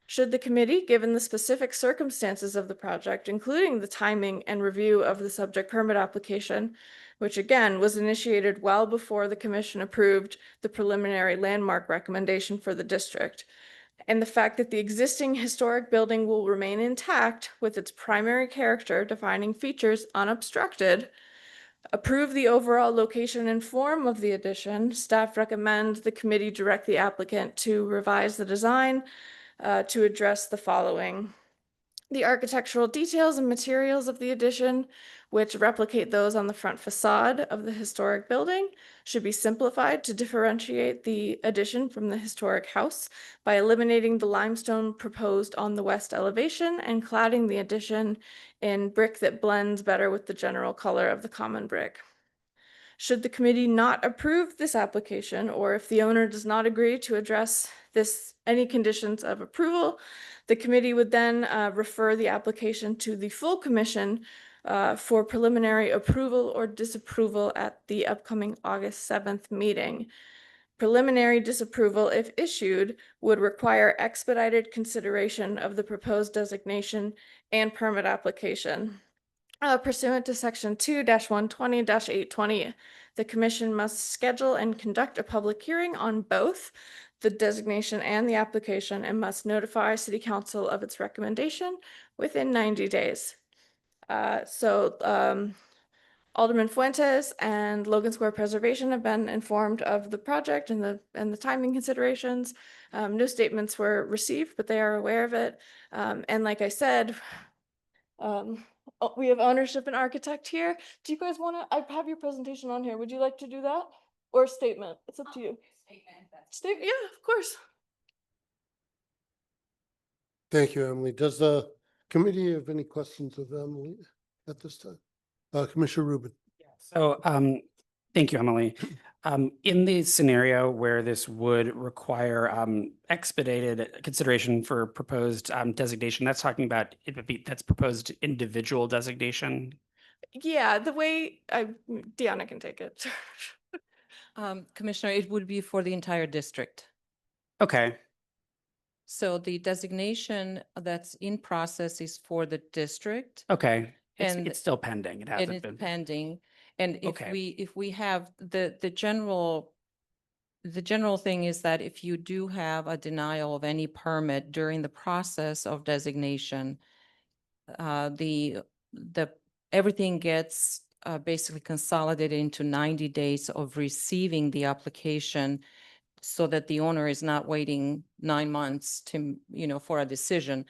Should the committee, given the specific circumstances of the project, including the timing and review of the subject permit application, which again was initiated well before the commission approved the preliminary landmark recommendation for the district, and the fact that the existing historic building will remain intact with its primary character defining features unobstructed, approve the overall location and form of the addition, staff recommend the committee direct the applicant to revise the design to address the following: the architectural details and materials of the addition, which replicate those on the front facade of the historic building, should be simplified to differentiate the addition from the historic house by eliminating the limestone proposed on the west elevation and cladding the addition in brick that blends better with the general color of the common brick. Should the committee not approve this application, or if the owner does not agree to address any conditions of approval, the committee would then refer the application to the full commission for preliminary approval or disapproval at the upcoming August 7th meeting. Preliminary disapproval, if issued, would require expedited consideration of the proposed designation and permit application. Pursuant to section 2-120-820, the commission must schedule and conduct a public hearing on both the designation and the application and must notify City Council of its recommendation within 90 days. Alderman Fuentes and Logan Square Preservation have been informed of the project and the timing considerations. No statements were received, but they are aware of it. And like I said, we have ownership and architect here. Do you guys want to, I have your presentation on here. Would you like to do that? Or a statement? It's up to you. Statement, yeah, of course. Thank you, Emily. Does the committee have any questions of Emily at this time? Commissioner Rubin. So, thank you, Emily. In the scenario where this would require expedited consideration for proposed designation, that's talking about that's proposed individual designation. Yeah, the way Deanna can take it. Commissioner, it would be for the entire district. Okay. So the designation that's in process is for the district. Okay. And It's still pending. It and hasn't it's been. pending. And Okay. if we have the general thing is that if you do have a denial of any permit during the process of designation, everything gets basically consolidated into 90 days of receiving the application, so that the owner is not waiting 9 months to, for a decision.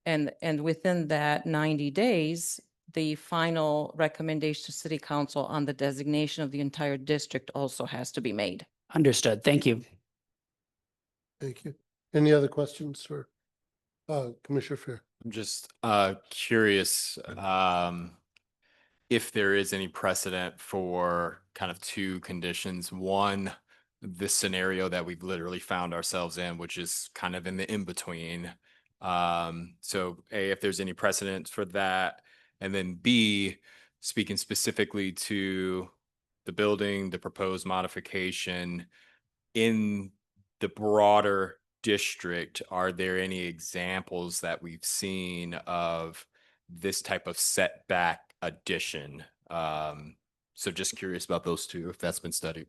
And within that 90 days, the final recommendation to City Council on the designation of the entire district also has to be made. Understood. Thank you. Thank you. Any other questions for Commissioner Fair? I'm just curious if there is any precedent for kind of two conditions. One, this scenario that we've literally found ourselves in, which is kind of in the in-between. So A, if there's any precedent for that, and then B, speaking specifically to the building, the proposed modification in the broader district, are there any examples that we've seen of this type of setback addition? So just curious about those two, if that's been studied.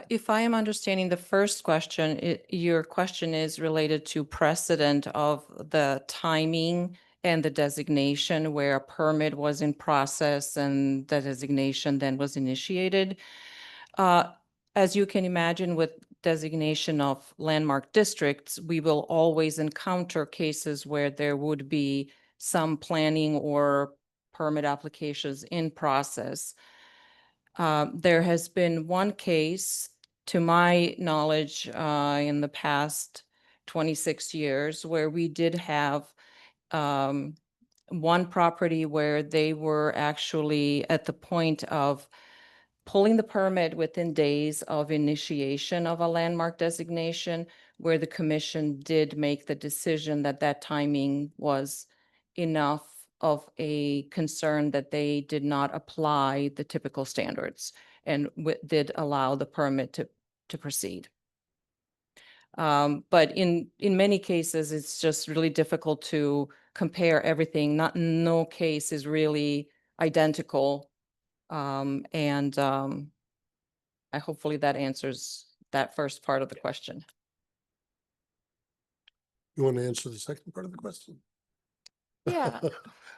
If I am understanding the first question, your question is related to precedent of the timing and the designation where a permit was in process and the designation then was initiated. As you can imagine, with designation of landmark districts, we will always encounter cases where there would be some planning or permit applications in process. There has been one case, to my knowledge, in the past 26 years, where we did have one property where they were actually at the point of pulling the permit within days of initiation of a landmark designation, where the commission did make the decision that that timing was enough of a concern that they did not apply the typical standards and did allow the permit to proceed. But in many cases, it's just really difficult to compare everything. No case is really identical. Hopefully that answers that first part of the question. You want to answer the second part of the question? Yeah.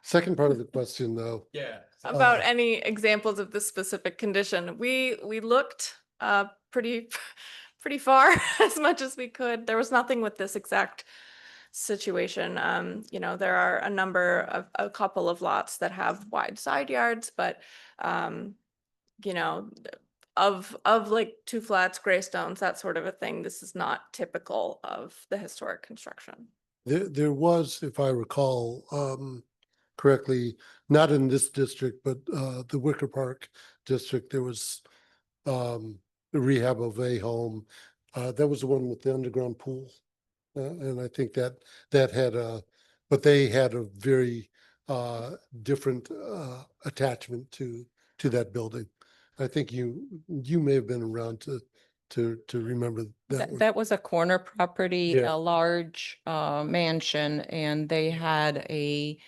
Second part of the question, though. Yeah. About any examples of this specific condition. We looked pretty pretty far as much as we could. There was nothing with this exact situation. You know, there are a couple of lots that have wide side yards, but you know, of like two flats, gray stones, that sort of a thing. This is not typical of the historic construction. There was, if I recall correctly, not in this district, but the Wicker Park district, there was the rehab of a home. That was the one with the underground pool. And I think that had but they had a very different attachment to that building. I think you may have been around to remember that one. That was a corner property, Yeah. a large mansion, and they had a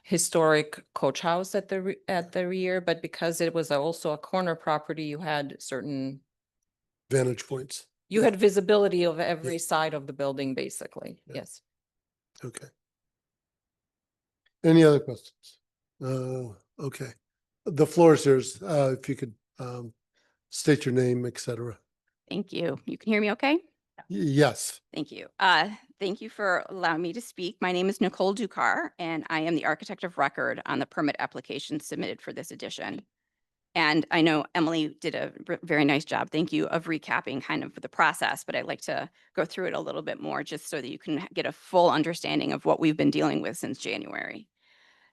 historic coach house at the rear, but because it was also a corner property, you had certain, Vantage points. you had visibility of every side of the building, basically. Yeah. Yes. Okay. Any other questions? Okay. The floor is yours. If you could state your name, et cetera. Thank you. You can hear me okay? Yes. Thank you. Thank you for allowing me to speak. My name is Nicole Ducar, and I am the architect of record on the permit application submitted for this addition. And I know Emily did a very nice job, thank you, of recapping kind of the process, but I'd like to go through it a little bit more just so that you can get a full understanding of what we've been dealing with since January.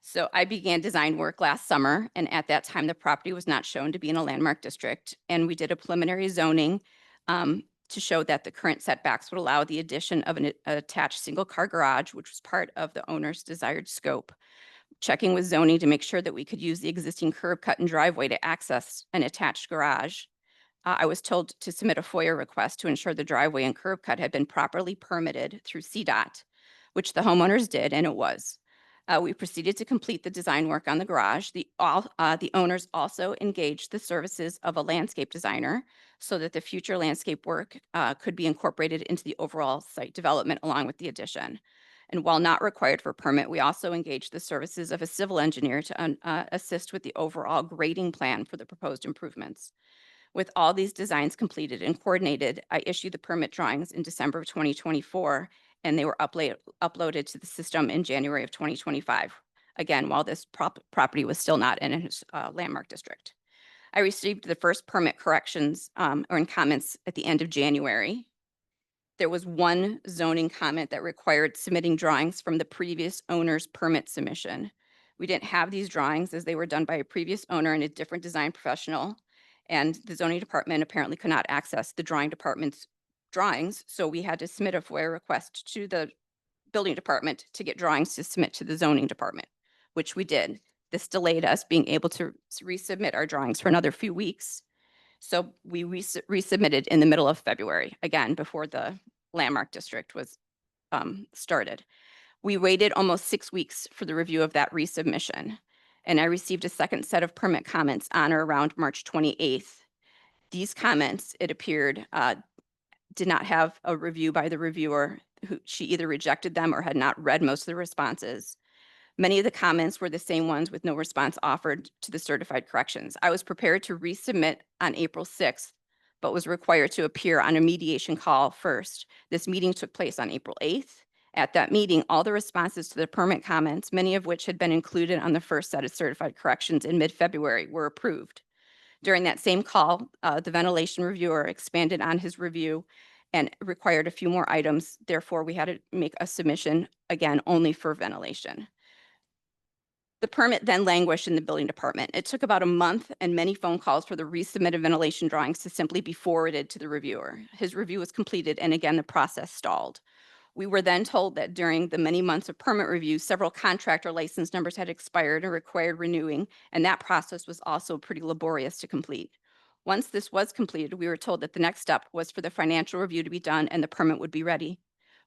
So I began design work last summer, and at that time, the property was not shown to be in a landmark district, and we did a preliminary zoning to show that the current setbacks would allow the addition of an attached single-car garage, which was part of the owner's desired scope. Checking with zoning to make sure that we could use the existing curb cut and driveway to access an attached garage. I was told to submit a FOIA request to ensure the driveway and curb cut had been properly permitted through CDOT, which the homeowners did, and it was. We proceeded to complete the design work on the garage. The owners also engaged the services of a landscape designer so that the future landscape work could be incorporated into the overall site development along with the addition. And while not required for permit, we also engaged the services of a civil engineer to assist with the overall grading plan for the proposed improvements. With all these designs completed and coordinated, I issued the permit drawings in December of 2024, and they were uploaded to the system in January of 2025. Again, while this property was still not in a landmark district. I received the first permit corrections or comments at the end of January. There was one zoning comment that required submitting drawings from the previous owner's permit submission. We didn't have these drawings as they were done by a previous owner and a different design professional. And the zoning department apparently could not access the drawing department's drawings. So we had to submit a FOIA request to the building department to get drawings to submit to the zoning department, which we did. This delayed us being able to resubmit our drawings for another few weeks. So we resubmitted in the middle of February, again, before the landmark district was started. We waited almost 6 weeks for the review of that resubmission. and I received a second set of permit comments on or around March 28th. These comments, it appeared, did not have a review by the reviewer, who she either rejected them or had not read most of the responses. Many of the comments were the same ones with no response offered to the certified corrections. I was prepared to resubmit on April 6th, but was required to appear on a mediation call first. This meeting took place on April 8th. At that meeting, all the responses to the permit comments, many of which had been included on the first set of certified corrections in mid-February, were approved. During that same call, the ventilation reviewer expanded on his review and required a few more items. Therefore, we had to make a submission, again, only for ventilation. The permit then languished in the building department. It took about a month and many phone calls for the resubmitted ventilation drawings to simply be forwarded to the reviewer. His review was completed, and again, the process stalled. We were then told that during the many months of permit review, several contractor license numbers had expired and required renewing, and that process was also pretty laborious to complete. Once this was completed, we were told that the next step was for the financial review to be done and the permit would be ready.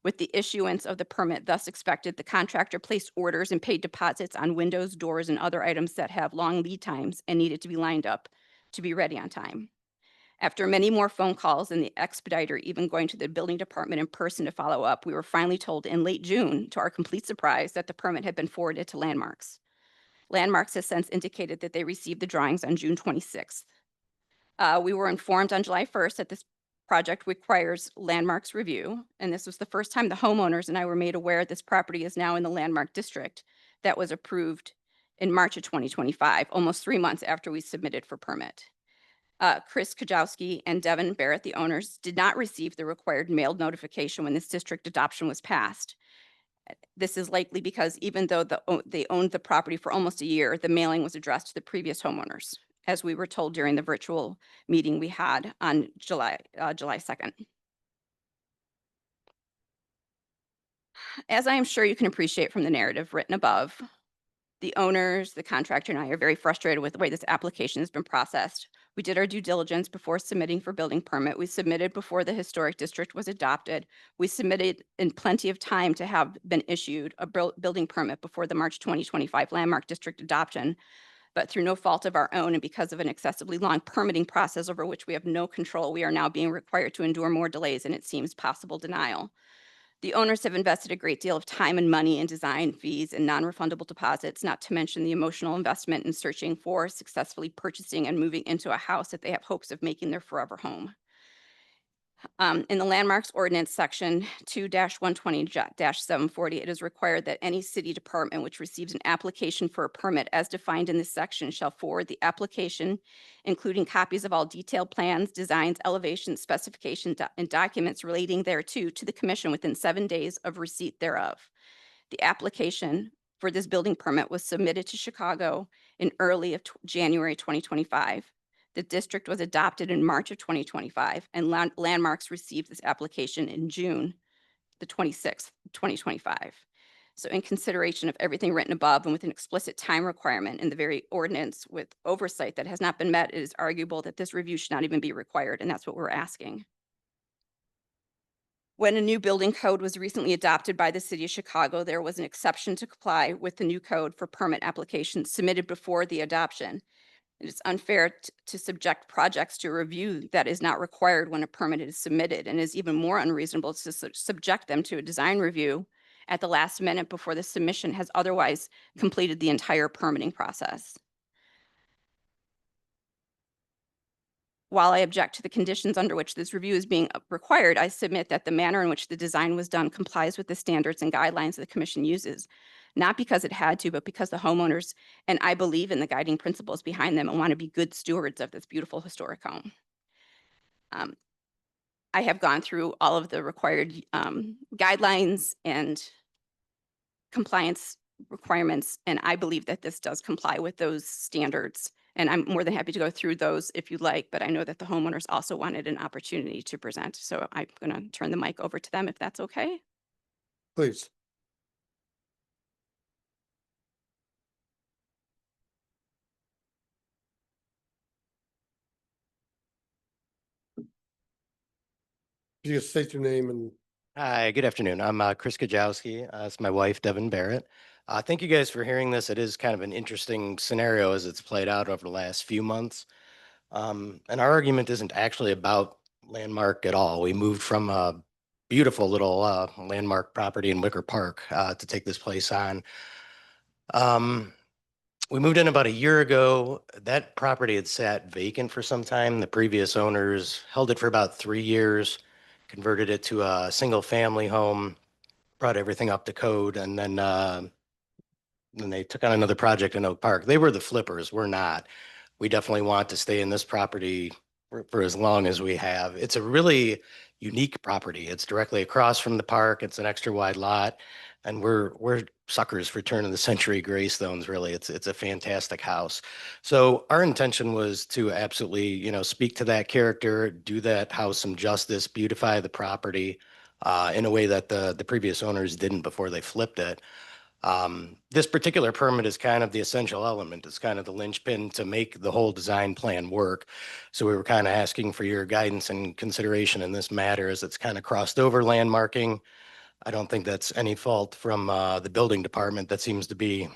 With the issuance of the permit thus expected, the contractor placed orders and paid deposits on windows, doors, and other items that have long lead times and needed to be lined up to be ready on time. After many more phone calls and the expediter even going to the building department in person to follow up, we were finally told in late June, to our complete surprise, that the permit had been forwarded to Landmarks. Landmarks has since indicated that they received the drawings on June 26th. We were informed on July 1st that this project requires Landmarks review, and this was the first time the homeowners and I were made aware this property is now in the Landmark District that was approved in March of 2025, almost 3 months after we submitted for permit. Chris Kajowski and Devin Barrett, the owners, did not receive the required mailed notification when this district adoption was passed. This is likely because even though they owned the property for almost a year, the mailing was addressed to the previous homeowners, as we were told during the virtual meeting we had on July 2nd. As I am sure you can appreciate from the narrative written above, the owners, the contractor, and I are very frustrated with the way this application has been processed. We did our due diligence before submitting for building permit. We submitted before the historic district was adopted. We submitted in plenty of time to have been issued a building permit before the March 2025 Landmark District adoption. But through no fault of our own and because of an excessively long permitting process over which we have no control, we are now being required to endure more delays and it seems possible denial. The owners have invested a great deal of time and money in design fees and non-refundable deposits, not to mention the emotional investment in searching for, successfully purchasing, and moving into a house that they have hopes of making their forever home. In the Landmarks Ordinance Section 2-120-740, it is required that any city department which receives an application for a permit as defined in this section shall forward the application, including copies of all detailed plans, designs, elevations, specifications, and documents relating thereto to the commission within 7 days of receipt thereof. The application for this building permit was submitted to Chicago in early of January 2025. The district was adopted in March of 2025, and Landmarks received this application in June the 26th, 2025. So in consideration of everything written above and with an explicit time requirement in the very ordinance with oversight that has not been met, it is arguable that this review should not even be required, and that's what we're asking. When a new building code was recently adopted by the city of Chicago, there was an exception to comply with the new code for permit applications submitted before the adoption. It is unfair to subject projects to a review that is not required when a permit is submitted, and is even more unreasonable to subject them to a design review at the last minute before the submission has otherwise completed the entire permitting process. While I object to the conditions under which this review is being required, I submit that the manner in which the design was done complies with the standards and guidelines the commission uses, not because it had to, but because the homeowners and I believe in the guiding principles behind them and want to be good stewards of this beautiful historic home. I have gone through all of the required guidelines and compliance requirements, and I believe that this does comply with those standards. And I'm more than happy to go through those if you'd like, but I know that the homeowners also wanted an opportunity to present. So I'm going to turn the mic over to them if that's okay. Please. You just state your name and Hi, good afternoon. I'm Chris Kajowski. It's my wife, Devin Barrett. Thank you guys for hearing this. It is kind of an interesting scenario as it's played out over the last few months. And our argument isn't actually about Landmark at all. We moved from a beautiful little landmark property in Wicker Park to take this place on. We moved in about a year ago. That property had sat vacant for some time. The previous owners held it for about 3 years, converted it to a single family home, brought everything up to code, and then they took on another project in Oak Park. They were the flippers. We're not. We definitely want to stay in this property for as long as we have. It's a really unique property. It's directly across from the park. It's an extra wide lot. And we're suckers for turn of the century Greystones, really. It's a fantastic house. So our intention was to absolutely, speak to that character, do that house some justice, beautify the property in a way that the previous owners didn't before they flipped it. This particular permit is kind of the essential element. It's kind of the linchpin to make the whole design plan work. So we were kind of asking for your guidance and consideration in this matter as it's kind of crossed over landmarking. I don't think that's any fault from the building department. That seems to be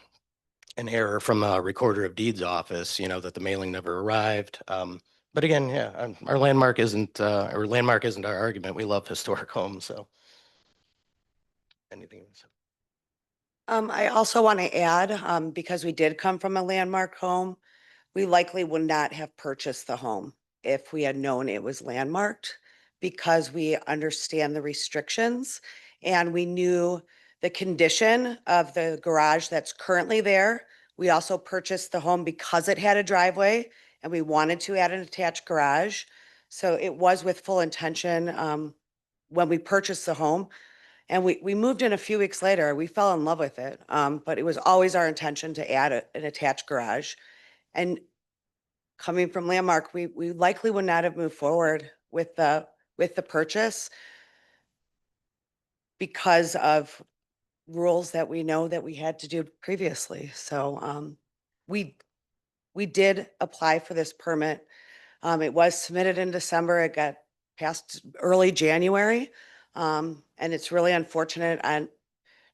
an error from a recorder of deeds office, that the mailing never arrived. But again, yeah, our landmark isn't our argument. We love historic homes, so. Anything else? I also want to add, because we did come from a landmark home, we likely would not have purchased the home if we had known it was landmarked, because we understand the restrictions and we knew the condition of the garage that's currently there. We also purchased the home because it had a driveway and we wanted to add an attached garage. So it was with full intention when we purchased the home. And we moved in a few weeks later. We fell in love with it. But it was always our intention to add an attached garage. And coming from Landmark, we likely would not have moved forward with the purchase because of rules that we know that we had to do previously. So we did apply for this permit. It was submitted in December. It got passed early January. And it's really unfortunate. On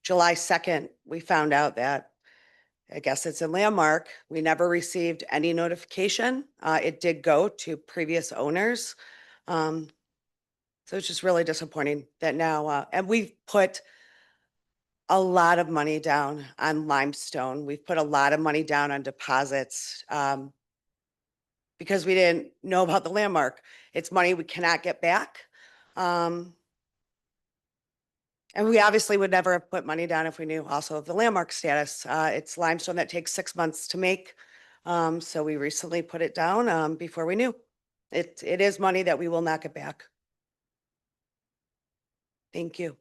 July 2nd, we found out that, I guess it's a landmark. We never received any notification. It did go to previous owners. So it's just really disappointing that now, and we've put a lot of money down on limestone. We've put a lot of money down on deposits because we didn't know about the landmark. It's money we cannot get back. And we obviously would never have put money down if we knew also of the landmark status. It's limestone that takes 6 months to make. So we recently put it down before we knew. It is money that we will not get back. Thank you.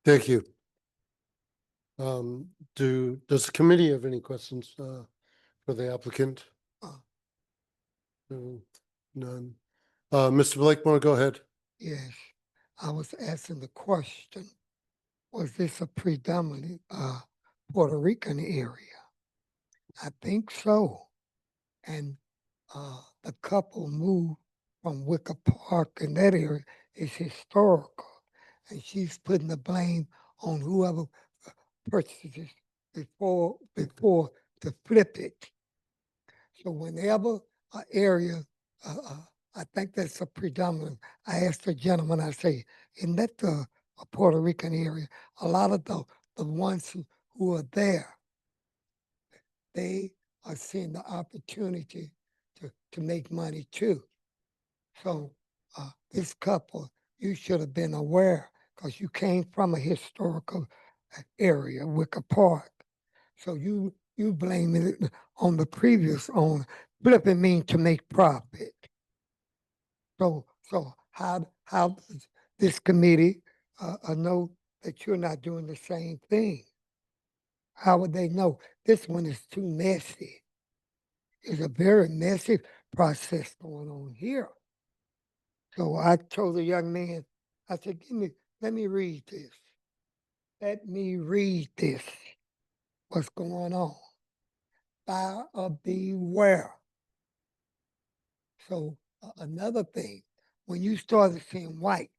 Thank you. Does the committee have any questions for the applicant? No, none. Mr. Blakemore, go ahead. Yes, I was asking the question, was this a predominant Puerto Rican area? I think so. And the couple moved from Wicker Park, and that area is historical. And she's putting the blame on whoever purchases before to flip it. So whenever an area, I think that's a predominant. I asked the gentleman, I say, isn't that a Puerto Rican area? A lot of the ones who are there, they are seeing the opportunity to make money too. So this couple, you should have been aware because you came from a historical area, Wicker Park. So you blaming it on the previous owner. Flipping means to make profit. So how does this committee know that you're not doing the same thing? How would they know? This one is too messy. It's a very messy process going on here. So I told the young man, I said, let me read this. Let me read this. What's going on? Buyer beware. So another thing, when you started seeing whites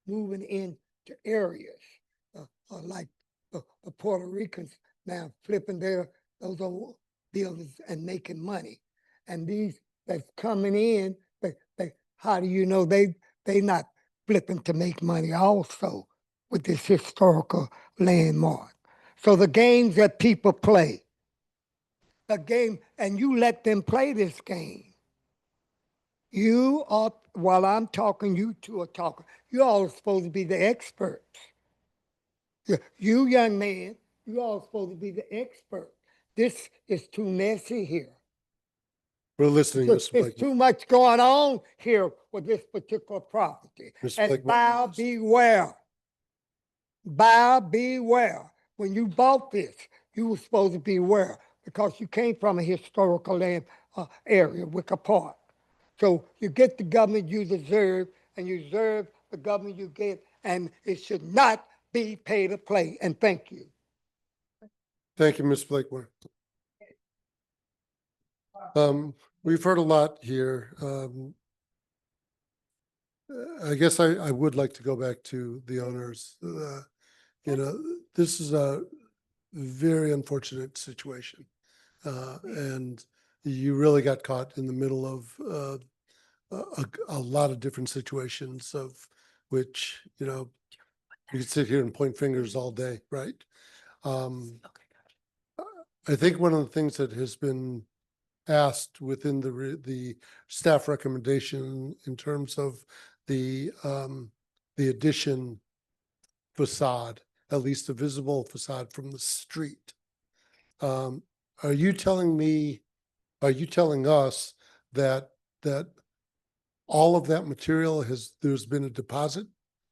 moving into areas like the Puerto Ricans now flipping those old buildings and making money. And these that's coming in, how do you know they not flipping to make money also with this historical landmark? So the games that people play, a game, and you let them play this game. You are, while I'm talking, you two are talking. You all are supposed to be the experts. You young man, you all supposed to be the expert. This is too messy here. We're listening, There's Mr. Blakemore. too much going on here with this particular property. Mr. And Blakemore, buyer please. beware. Buyer beware. When you bought this, you were supposed to beware because you came from a historical land area, Wicker Park. So you get the government you deserve, and you deserve the government you get, and it should not be pay to play. And thank you. Thank you, Ms. Blakemore. We've heard a lot here. I guess I would like to go back to the owners. You know, this is a very unfortunate situation. And you really got caught in the middle of a lot of different situations of which, you know, you could sit here and point fingers all day, right? I think one of the things that has been asked within the staff recommendation in terms of the addition facade, at least a visible facade from the street. Are you telling us that all of that material there's been a deposit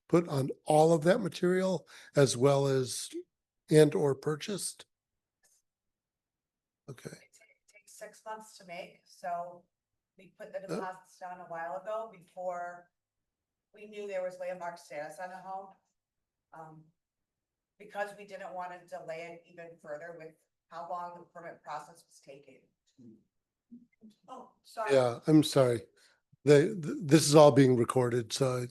put on all of that material as well as and or purchased? Okay. It takes 6 months to make, so we put the deposits down a while ago before we knew there was landmark status on the home. Because we didn't want to delay it even further with how long the permit process was taking. Oh, sorry. Yeah, I'm sorry. This is all being recorded, so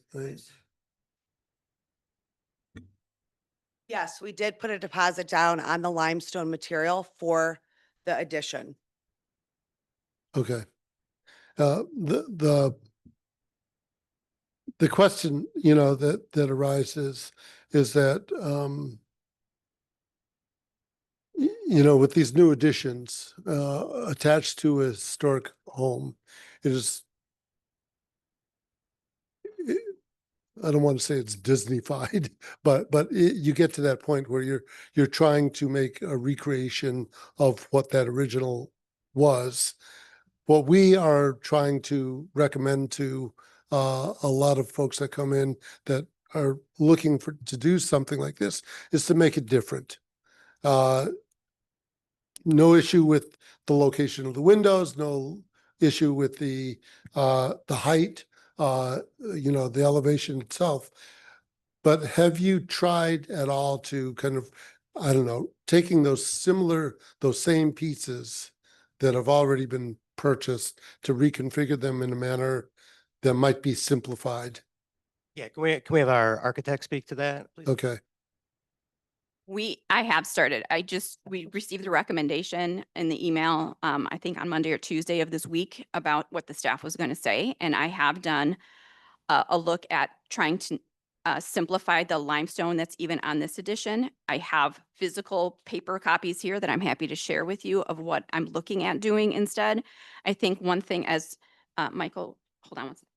Yes, we did put a deposit down on the limestone material for the addition. okay. The question, you know, that arises is that, you know, with these new additions attached to a historic home, I don't want to say it's Disney-fied, but you get to that point where you're trying to make a recreation of what that original was. What we are trying to recommend to a lot of folks that come in that are looking to do something like this is to make it different. No issue with the location of the windows, no issue with the height, you know, the elevation itself. But have you tried at all to kind of, I don't know, taking those same pieces that have already been purchased to reconfigure them in a manner that might be simplified? Yeah, can we have our architect speak to that, please? Okay. I have started. We received the recommendation in the email, I think on Monday or Tuesday of this week about what the staff was going to say. And I have done a look at trying to simplify the limestone that's even on this edition. I have physical paper copies here that I'm happy to share with you of what I'm looking at doing instead. I think one thing as Michael, hold on one second.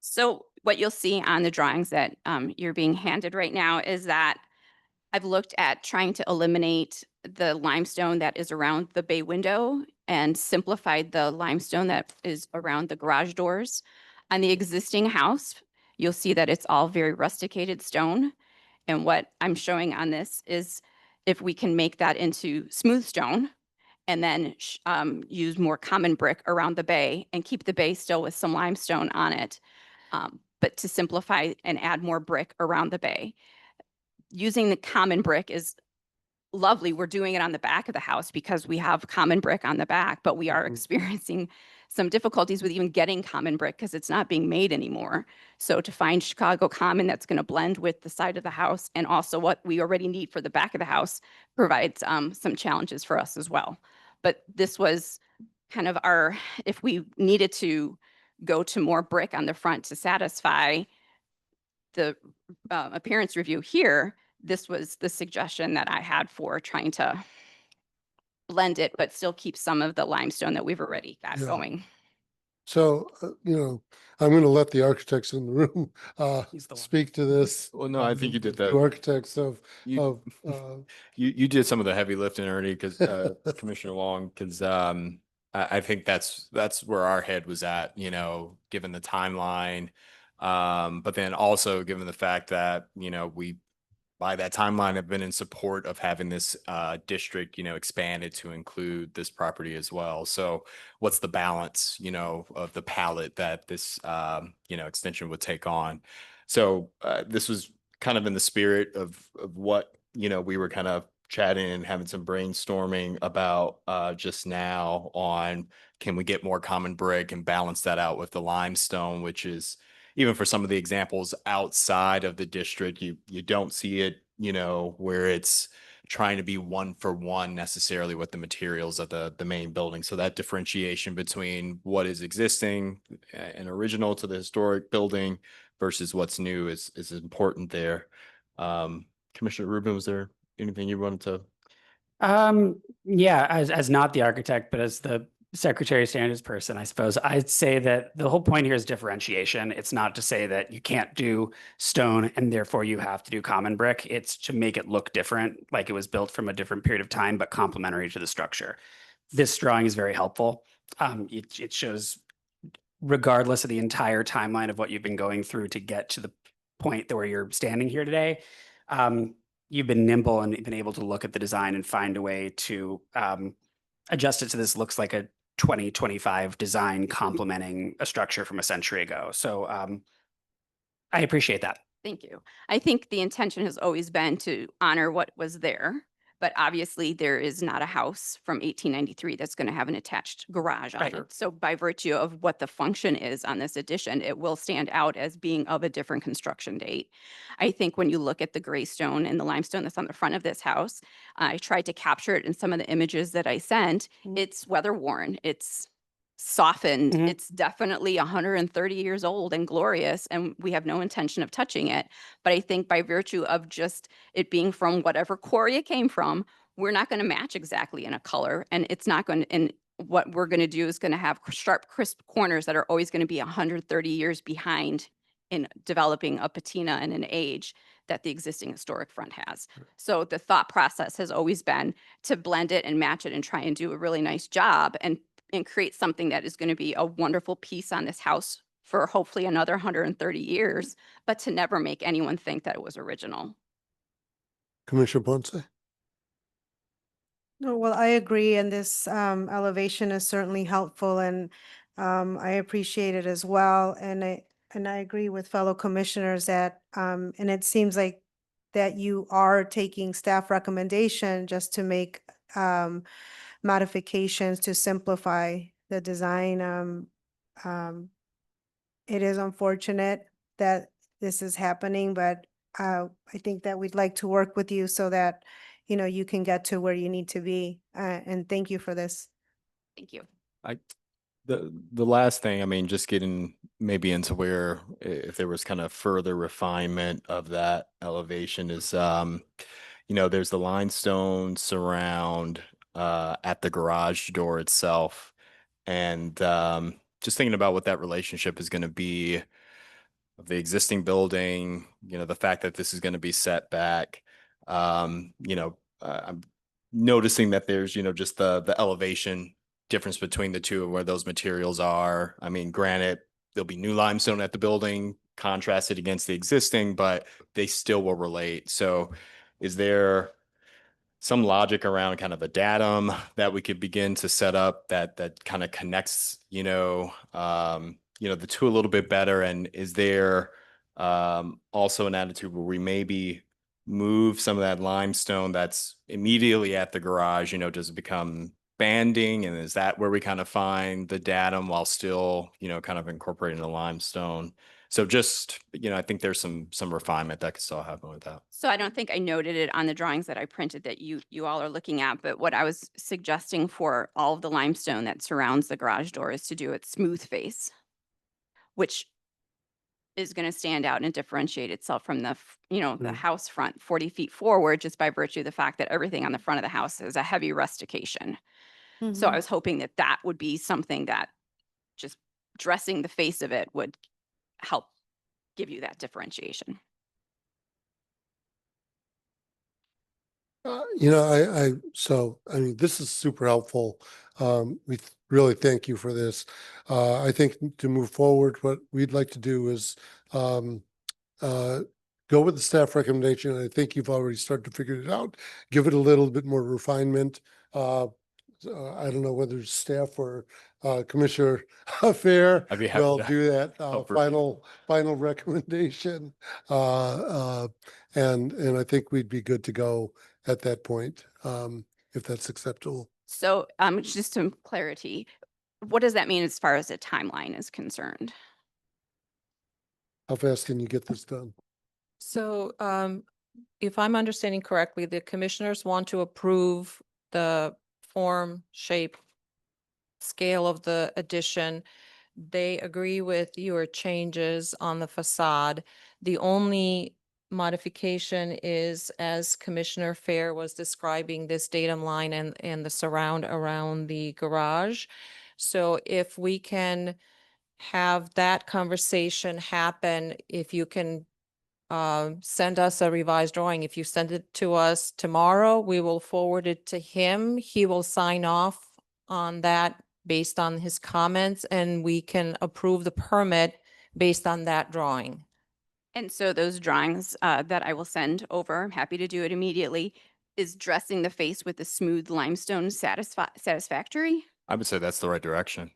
So what you'll see on the drawings that you're being handed right now is that I've looked at trying to eliminate the limestone that is around the bay window and simplified the limestone that is around the garage doors. On the existing house, you'll see that it's all very rusticated stone. And what I'm showing on this is if we can make that into smooth stone and then use more common brick around the bay and keep the bay still with some limestone on it. But to simplify and add more brick around the bay. Using the common brick is lovely. We're doing it on the back of the house because we have common brick on the back, but we are experiencing some difficulties with even getting common brick because it's not being made anymore. So to find Chicago common that's going to blend with the side of the house and also what we already need for the back of the house provides some challenges for us as well. But this was kind of our, if we needed to go to more brick on the front to satisfy the appearance review here, this was the suggestion that I had for trying to blend it, but still keep some of the limestone that we've already got Yeah. going. So, I'm going to let the architects in the room He's the one. speak to this. Well, no, I think you did that. The architects of, You- You did some of the heavy lifting, Ernie, because Commissioner Long, because I think that's where our head was at, given the timeline. But then also given the fact that, we by that timeline have been in support of having this district, expanded to include this property as well. So what's the balance, of the palette that this, extension would take on? So this was kind of in the spirit of what, we were kind of chatting and having some brainstorming about just now on, can we get more common brick and balance that out with the limestone, which is, even for some of the examples outside of the district, you don't see it, where it's trying to be one for one necessarily with the materials of the main building. So that differentiation between what is existing and original to the historic building versus what's new is important there. Commissioner Rubin, was there anything you wanted to? Yeah, as not the architect, but as the Secretary of Standards person, I suppose I'd say that the whole point here is differentiation. It's not to say that you can't do stone and therefore you have to do common brick. It's to make it look different, like it was built from a different period of time, but complementary to the structure. This drawing is very helpful. It shows, regardless of the entire timeline of what you've been going through to get to the point where you're standing here today, you've been nimble and been able to look at the design and find a way to adjust it to this looks like a 2025 design complementing a structure from a century ago. So I appreciate that. Thank you. I think the intention has always been to honor what was there, but obviously there is not a house from 1893 that's going to have an attached garage on Right. it. So by virtue of what the function is on this addition, it will stand out as being of a different construction date. I think when you look at the gray stone and the limestone that's on the front of this house, I tried to capture it in some of the images that I sent. It's weather worn. It's softened. Mhm. It's definitely 130 years old and glorious, and we have no intention of touching it. But I think by virtue of just it being from whatever quarry it came from, we're not going to match exactly in a color, and it's not going to, and what we're going to do is going to have sharp, crisp corners that are always going to be 130 years behind in developing a patina and an age that the existing historic front has. So the thought process has always been to blend it and match it and try and do a really nice job and create something that is going to be a wonderful piece on this house for hopefully another 130 years, but to never make anyone think that it was original. Commissioner Ponce? No, well, I agree, and this elevation is certainly helpful, and I appreciate it as well. And I agree with fellow commissioners that and it seems like that you are taking staff recommendation just to make modifications to simplify the design. It is unfortunate that this is happening, but I think that we'd like to work with you so that you can get to where you need to be. And thank you for this. Thank you. The last thing, I mean, just getting maybe into where if there was kind of further refinement of that elevation is, there's the limestone surround at the garage door itself. And just thinking about what that relationship is going to be of the existing building, the fact that this is going to be set back, I'm noticing that there's, just the elevation difference between the two of where those materials are. I mean, granted, there'll be new limestone at the building contrasted against the existing, but they still will relate. So is there some logic around kind of a datum that we could begin to set up that kind of connects, the two a little bit better? And is there also an attitude where we maybe move some of that limestone that's immediately at the garage? Does it become banding, and is that where we kind of find the datum while still, kind of incorporating the limestone? So just, I think there's some refinement that could still happen with that. So I don't think I noted it on the drawings that I printed that you all are looking at, but what I was suggesting for all of the limestone that surrounds the garage door is to do it smooth face, which is going to stand out and differentiate itself from the house front 40 feet forward, just by virtue of the fact that everything on the front of the house is a heavy rustication. So I was hoping that that would be something that just dressing the face of it would help give you that differentiation. I mean, this is super helpful. Really thank you for this. I think to move forward, what we'd like to do is go with the staff recommendation. I think you've already started to figure it out. Give it a little bit more refinement. I don't know whether staff or Commissioner Fair I'd be happy will to do that help final recommendation. And I think we'd be good to go at that point, if that's acceptable. So just some clarity, what does that mean as far as a timeline is concerned? How fast can you get this done? So if I'm understanding correctly, the commissioners want to approve the form, shape, scale of the addition. They agree with your changes on the facade. The only modification is, as Commissioner Fair was describing, this datum line and the surround around the garage. So if we can have that conversation happen, if you can send us a revised drawing. If you send it to us tomorrow, we will forward it to him. He will sign off on that based on his comments, and we can approve the permit based on that drawing. And so those drawings that I will send over, I'm happy to do it immediately, is dressing the face with the smooth limestone satisfactory? I would say that's the right direction.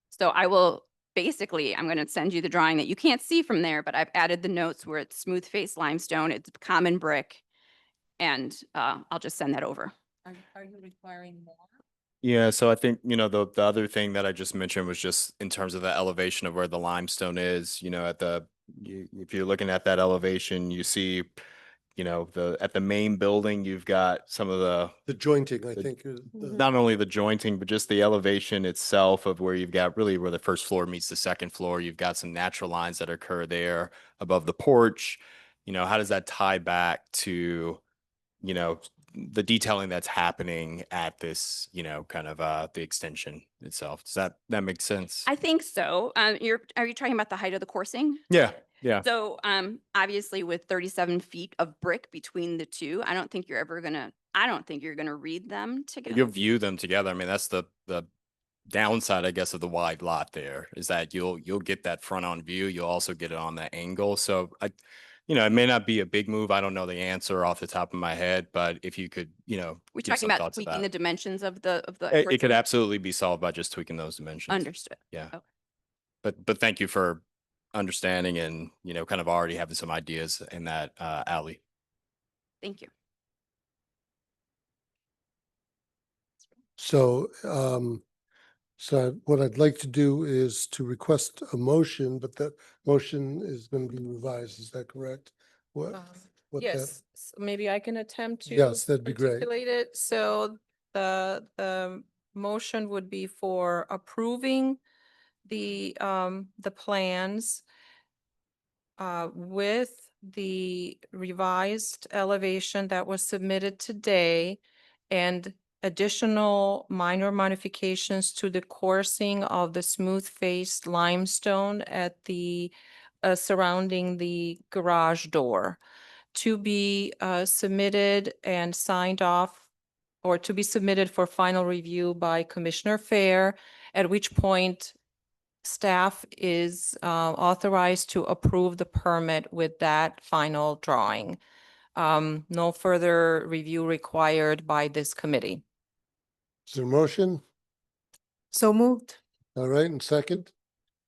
So I will, basically, I'm going to send you the drawing that you can't see from there, but I've added the notes where it's smooth face limestone, it's common brick, and I'll just send that over. Are you requiring more? Yeah, so I think, the other thing that I just mentioned was just in terms of the elevation of where the limestone is, if you're looking at that elevation, you see, at the main building, you've got some of The jointing, I the- think. not only the jointing, but just the elevation itself of where you've got really where the first floor meets the second floor. You've got some natural lines that occur there above the porch. How does that tie back to, the detailing that's happening at this, kind of the extension itself? Does that make sense? I think so. Are you talking about the height of the coursing? Yeah, yeah. So obviously with 37 feet of brick between the two, I don't think you're gonna read them together. You'll view them together. I mean, that's the downside, I guess, of the wide lot there, is that you'll get that front on view. You'll also get it on the angle. So it may not be a big move. I don't know the answer off the top of my head, but if you could, We're give talking some about thoughts of tweaking the that. dimensions of the. It could coursing? absolutely be solved by just tweaking those dimensions. Understood. Yeah. Okay. But thank you for understanding and, kind of already having some ideas in that alley. Thank you. So, so what I'd like to do is to request a motion, but that motion is going to be revised. Is that correct? What that- Yes, maybe I can attempt to. Yes, that'd be great. articulate it. So the motion would be for approving the plans with the revised elevation that was submitted today and additional minor modifications to the coursing of the smooth faced limestone at the surrounding the garage door to be submitted and signed off, or to be submitted for final review by Commissioner Fair, at which point staff is authorized to approve the permit with that final drawing. No further review required by this committee. Is there a motion? So moved. All right, and second?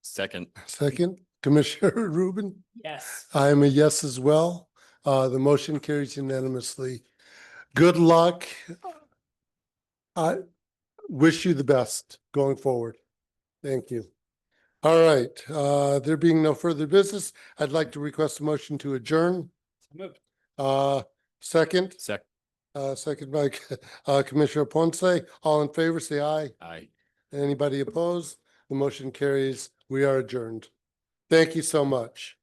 Second. Second, Commissioner Rubin? Yes. I am a yes as well. The motion carries unanimously. Good luck. I wish you the best going forward. Thank you. All right, there being no further business, I'd like to request a motion to adjourn. Moved. Second, Second. second by Commissioner Ponce. All in favor, say aye. Aye. Anybody opposed? The motion carries. We are adjourned. Thank you so much.